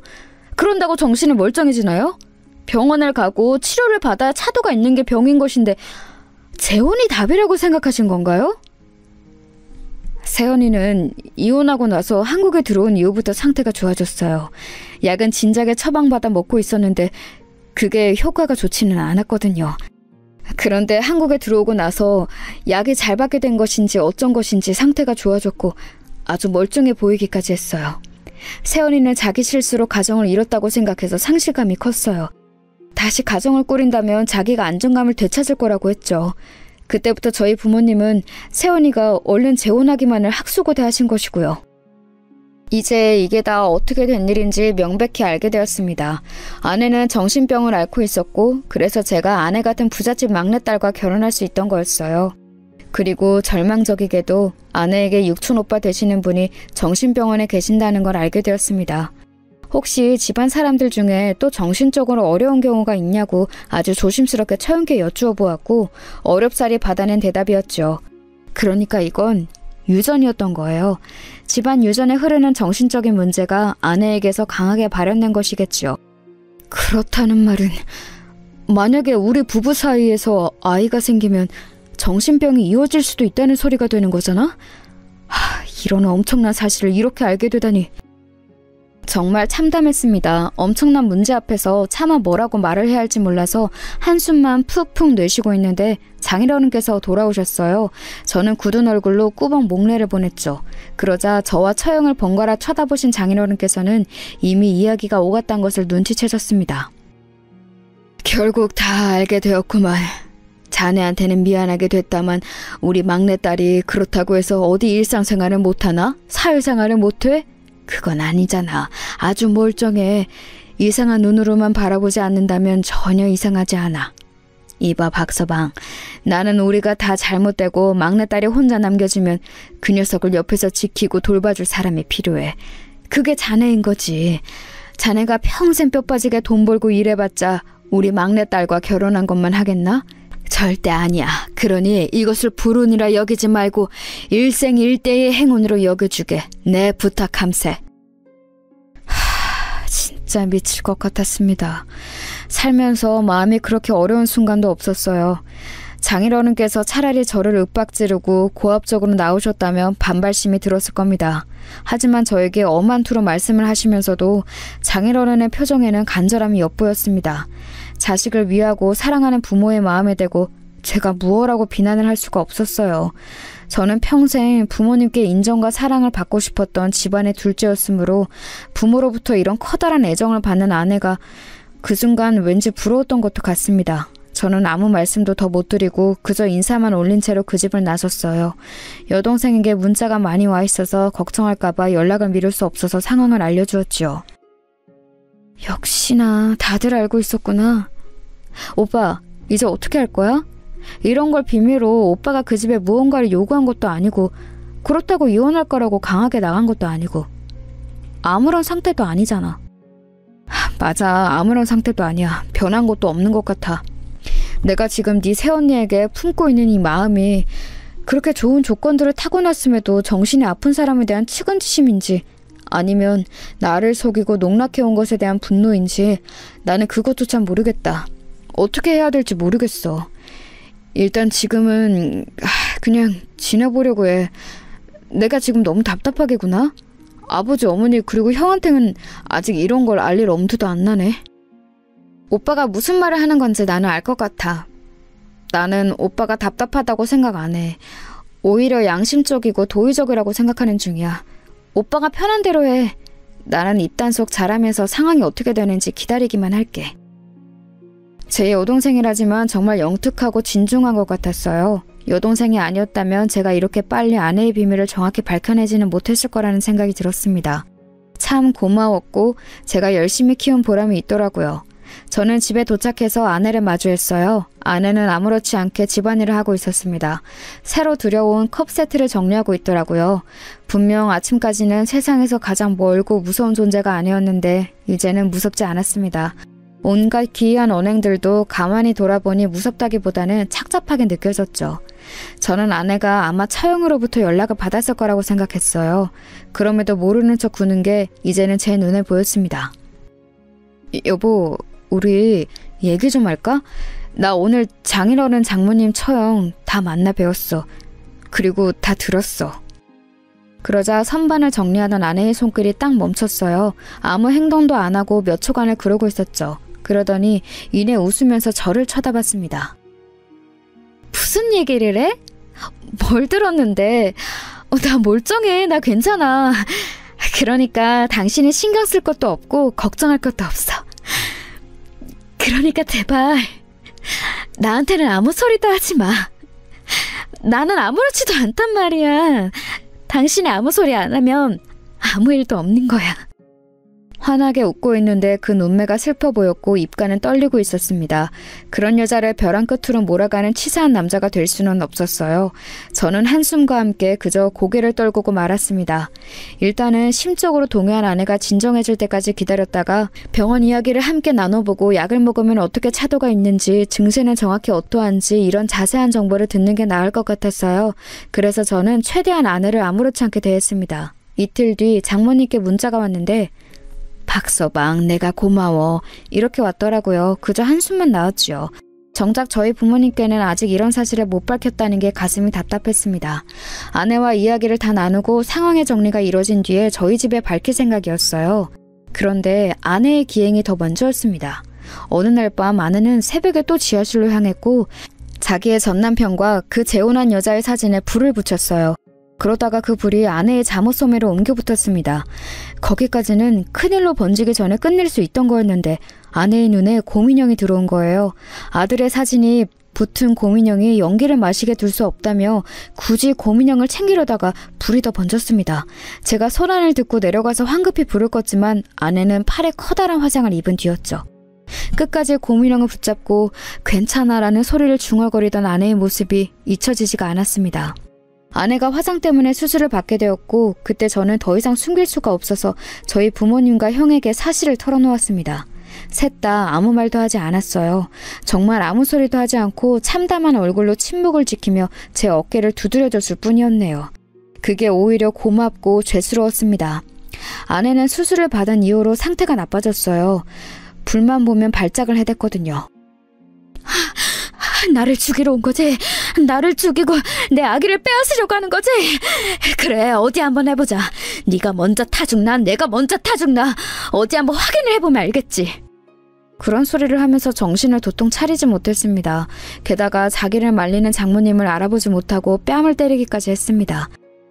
그런다고 정신이 멀쩡해지나요? 병원을 가고 치료를 받아야 차도가 있는 게 병인 것인데 재혼이 답이라고 생각하신 건가요? 세연이는 이혼하고 나서 한국에 들어온 이후부터 상태가 좋아졌어요. 약은 진작에 처방받아 먹고 있었는데 그게 효과가 좋지는 않았거든요. 그런데 한국에 들어오고 나서 약이 잘 받게 된 것인지 어쩐 것인지 상태가 좋아졌고 아주 멀쩡해 보이기까지 했어요. 세연이는 자기 실수로 가정을 잃었다고 생각해서 상실감이 컸어요. 다시 가정을 꾸린다면 자기가 안정감을 되찾을 거라고 했죠. 그때부터 저희 부모님은 세연이가 얼른 재혼하기만을 학수고대하신 것이고요. 이제 이게 다 어떻게 된 일인지 명백히 알게 되었습니다. 아내는 정신병을 앓고 있었고 그래서 제가 아내 같은 부잣집 막내딸과 결혼할 수 있던 거였어요. 그리고 절망적이게도 아내에게 육촌오빠 되시는 분이 정신병원에 계신다는 걸 알게 되었습니다. 혹시 집안 사람들 중에 또 정신적으로 어려운 경우가 있냐고 아주 조심스럽게 처음께 여쭈어 보았고 어렵사리 받아낸 대답이었죠. 그러니까 이건 유전이었던 거예요. 집안 유전에 흐르는 정신적인 문제가 아내에게서 강하게 발현된 것이겠죠. 그렇다는 말은 만약에 우리 부부 사이에서 아이가 생기면 정신병이 이어질 수도 있다는 소리가 되는 거잖아? 이런 엄청난 사실을 이렇게 알게 되다니. 정말 참담했습니다. 엄청난 문제 앞에서 차마 뭐라고 말을 해야 할지 몰라서 한숨만 푹푹 내쉬고 있는데 장인어른께서 돌아오셨어요. 저는 굳은 얼굴로 꾸벅 목례를 보냈죠. 그러자 저와 처형을 번갈아 쳐다보신 장인어른께서는 이미 이야기가 오갔단 것을 눈치채셨습니다. 결국 다 알게 되었구만. 자네한테는 미안하게 됐다만 우리 막내딸이 그렇다고 해서 어디 일상생활을 못하나? 사회생활을 못해? 그건 아니잖아. 아주 멀쩡해. 이상한 눈으로만 바라보지 않는다면 전혀 이상하지 않아. 이봐 박서방, 나는 우리가 다 잘못되고 막내딸이 혼자 남겨지면 그 녀석을 옆에서 지키고 돌봐줄 사람이 필요해. 그게 자네인 거지. 자네가 평생 뼈 빠지게 돈 벌고 일해봤자 우리 막내딸과 결혼한 것만 하겠나? 절대 아니야. 그러니 이것을 불운이라 여기지 말고 일생일대의 행운으로 여겨주게. 내 부탁함세. 진짜 미칠 것 같았습니다. 살면서 마음이 그렇게 어려운 순간도 없었어요. 장인어른께서 차라리 저를 윽박지르고 고압적으로 나오셨다면 반발심이 들었을 겁니다. 하지만 저에게 엄한 투로 말씀을 하시면서도 장인어른의 표정에는 간절함이 엿보였습니다. 자식을 위하고 사랑하는 부모의 마음에 대고 제가 무엇라고 비난을 할 수가 없었어요. 저는 평생 부모님께 인정과 사랑을 받고 싶었던 집안의 둘째였으므로 부모로부터 이런 커다란 애정을 받는 아내가 그 순간 왠지 부러웠던 것도 같습니다. 저는 아무 말씀도 더 못 드리고 그저 인사만 올린 채로 그 집을 나섰어요. 여동생에게 문자가 많이 와 있어서 걱정할까봐 연락을 미룰 수 없어서 상황을 알려주었지요. 역시나 다들 알고 있었구나. 오빠, 이제 어떻게 할 거야? 이런 걸 비밀로 오빠가 그 집에 무언가를 요구한 것도 아니고 그렇다고 이혼할 거라고 강하게 나간 것도 아니고 아무런 상태도 아니잖아. 맞아, 아무런 상태도 아니야. 변한 것도 없는 것 같아. 내가 지금 네 새언니에게 품고 있는 이 마음이 그렇게 좋은 조건들을 타고났음에도 정신이 아픈 사람에 대한 측은지심인지 아니면 나를 속이고 농락해온 것에 대한 분노인지 나는 그것조차 모르겠다. 어떻게 해야 될지 모르겠어. 일단 지금은 그냥 지내보려고 해. 내가 지금 너무 답답하게구나. 아버지, 어머니 그리고 형한테는 아직 이런 걸 알릴 엄두도 안 나네. 오빠가 무슨 말을 하는 건지 나는 알 것 같아. 나는 오빠가 답답하다고 생각 안 해. 오히려 양심적이고 도의적이라고 생각하는 중이야. 오빠가 편한 대로 해. 나는 입단속 잘하면서 상황이 어떻게 되는지 기다리기만 할게. 제 여동생이라지만 정말 영특하고 진중한 것 같았어요. 여동생이 아니었다면 제가 이렇게 빨리 아내의 비밀을 정확히 밝혀내지는 못했을 거라는 생각이 들었습니다. 참 고마웠고 제가 열심히 키운 보람이 있더라고요. 저는 집에 도착해서 아내를 마주했어요. 아내는 아무렇지 않게 집안일을 하고 있었습니다. 새로 들여온 컵 세트를 정리하고 있더라고요. 분명 아침까지는 세상에서 가장 멀고 무서운 존재가 아니었는데 이제는 무섭지 않았습니다. 온갖 기이한 언행들도 가만히 돌아보니 무섭다기보다는 착잡하게 느껴졌죠. 저는 아내가 아마 차영으로부터 연락을 받았을 거라고 생각했어요. 그럼에도 모르는 척 구는 게 이제는 제 눈에 보였습니다. 여보, 우리 얘기 좀 할까? 나 오늘 장인어른 장모님 처형 다 만나 뵈었어. 그리고 다 들었어. 그러자 선반을 정리하던 아내의 손길이 딱 멈췄어요. 아무 행동도 안 하고 몇 초간을 그러고 있었죠. 그러더니 이내 웃으면서 저를 쳐다봤습니다. 무슨 얘기를 해? 뭘 들었는데? 나 멀쩡해. 나 괜찮아. 그러니까 당신이 신경 쓸 것도 없고 걱정할 것도 없어. 그러니까 제발 나한테는 아무 소리도 하지 마. 나는 아무렇지도 않단 말이야. 당신이 아무 소리 안 하면 아무 일도 없는 거야. 환하게 웃고 있는데 그 눈매가 슬퍼 보였고 입가는 떨리고 있었습니다. 그런 여자를 벼랑 끝으로 몰아가는 치사한 남자가 될 수는 없었어요. 저는 한숨과 함께 그저 고개를 떨구고 말았습니다. 일단은 심적으로 동요한 아내가 진정해질 때까지 기다렸다가 병원 이야기를 함께 나눠보고 약을 먹으면 어떻게 차도가 있는지 증세는 정확히 어떠한지 이런 자세한 정보를 듣는 게 나을 것 같았어요. 그래서 저는 최대한 아내를 아무렇지 않게 대했습니다. 이틀 뒤 장모님께 문자가 왔는데 박서방, 내가 고마워. 이렇게 왔더라고요. 그저 한숨만 나왔지요. 정작 저희 부모님께는 아직 이런 사실을 못 밝혔다는 게 가슴이 답답했습니다. 아내와 이야기를 다 나누고 상황의 정리가 이뤄진 뒤에 저희 집에 밝힐 생각이었어요. 그런데 아내의 기행이 더 먼저였습니다. 어느 날 밤 아내는 새벽에 또 지하실로 향했고 자기의 전남편과 그 재혼한 여자의 사진에 불을 붙였어요. 그러다가 그 불이 아내의 잠옷 소매로 옮겨 붙었습니다. 거기까지는 큰일로 번지기 전에 끝낼 수 있던 거였는데 아내의 눈에 곰인형이 들어온 거예요. 아들의 사진이 붙은 곰인형이 연기를 마시게 둘 수 없다며 굳이 곰인형을 챙기려다가 불이 더 번졌습니다. 제가 소란을 듣고 내려가서 황급히 불을 껐지만 아내는 팔에 커다란 화상을 입은 뒤였죠. 끝까지 곰인형을 붙잡고 괜찮아라는 소리를 중얼거리던 아내의 모습이 잊혀지지가 않았습니다. 아내가 화상 때문에 수술을 받게 되었고 그때 저는 더 이상 숨길 수가 없어서 저희 부모님과 형에게 사실을 털어놓았습니다. 셋 다 아무 말도 하지 않았어요. 정말 아무 소리도 하지 않고 참담한 얼굴로 침묵을 지키며 제 어깨를 두드려줬을 뿐이었네요. 그게 오히려 고맙고 죄스러웠습니다. 아내는 수술을 받은 이후로 상태가 나빠졌어요. 불만 보면 발작을 해댔거든요. 나를 죽이러 온 거지? 나를 죽이고 내 아기를 빼앗으려고 하는 거지? 그래, 어디 한번 해보자. 네가 먼저 타죽나 내가 먼저 타죽나 어디 한번 확인을 해보면 알겠지. 그런 소리를 하면서 정신을 도통 차리지 못했습니다. 게다가 자기를 말리는 장모님을 알아보지 못하고 뺨을 때리기까지 했습니다.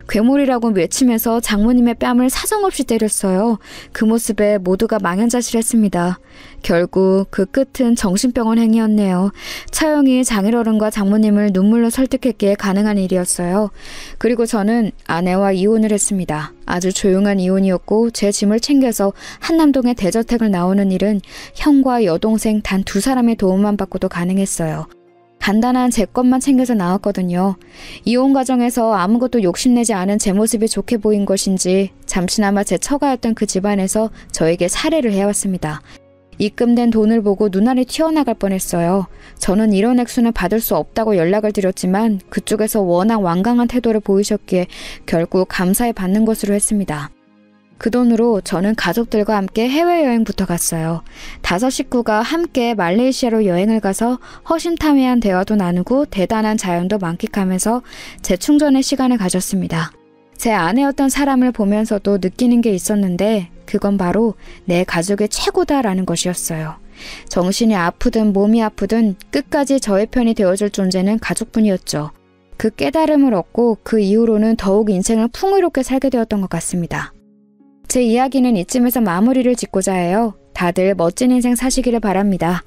괴물이라고 외치면서 장모님의 뺨을 사정없이 때렸어요. 그 모습에 모두가 망연자실했습니다. 결국 그 끝은 정신병원 행위였네요. 처형이 장인어른과 장모님을 눈물로 설득했기에 가능한 일이었어요. 그리고 저는 아내와 이혼을 했습니다. 아주 조용한 이혼이었고 제 짐을 챙겨서 한남동의 대저택을 나오는 일은 형과 여동생 단 2사람의 도움만 받고도 가능했어요. 간단한 제 것만 챙겨서 나왔거든요. 이혼 과정에서 아무것도 욕심내지 않은 제 모습이 좋게 보인 것인지 잠시나마 제 처가였던 그 집안에서 저에게 살해를 해왔습니다. 입금된 돈을 보고 눈알이 튀어나갈 뻔했어요. 저는 이런 액수는 받을 수 없다고 연락을 드렸지만 그쪽에서 워낙 완강한 태도를 보이셨기에 결국 감사히 받는 것으로 했습니다. 그 돈으로 저는 가족들과 함께 해외여행부터 갔어요. 5 식구가 함께 말레이시아로 여행을 가서 허심탄회한 대화도 나누고 대단한 자연도 만끽하면서 재충전의 시간을 가졌습니다. 제 아내였던 사람을 보면서도 느끼는 게 있었는데 그건 바로 내 가족의 최고다라는 것이었어요. 정신이 아프든 몸이 아프든 끝까지 저의 편이 되어줄 존재는 가족뿐이었죠. 그 깨달음을 얻고 그 이후로는 더욱 인생을 풍요롭게 살게 되었던 것 같습니다. 제 이야기는 이쯤에서 마무리를 짓고자 해요. 다들 멋진 인생 사시기를 바랍니다.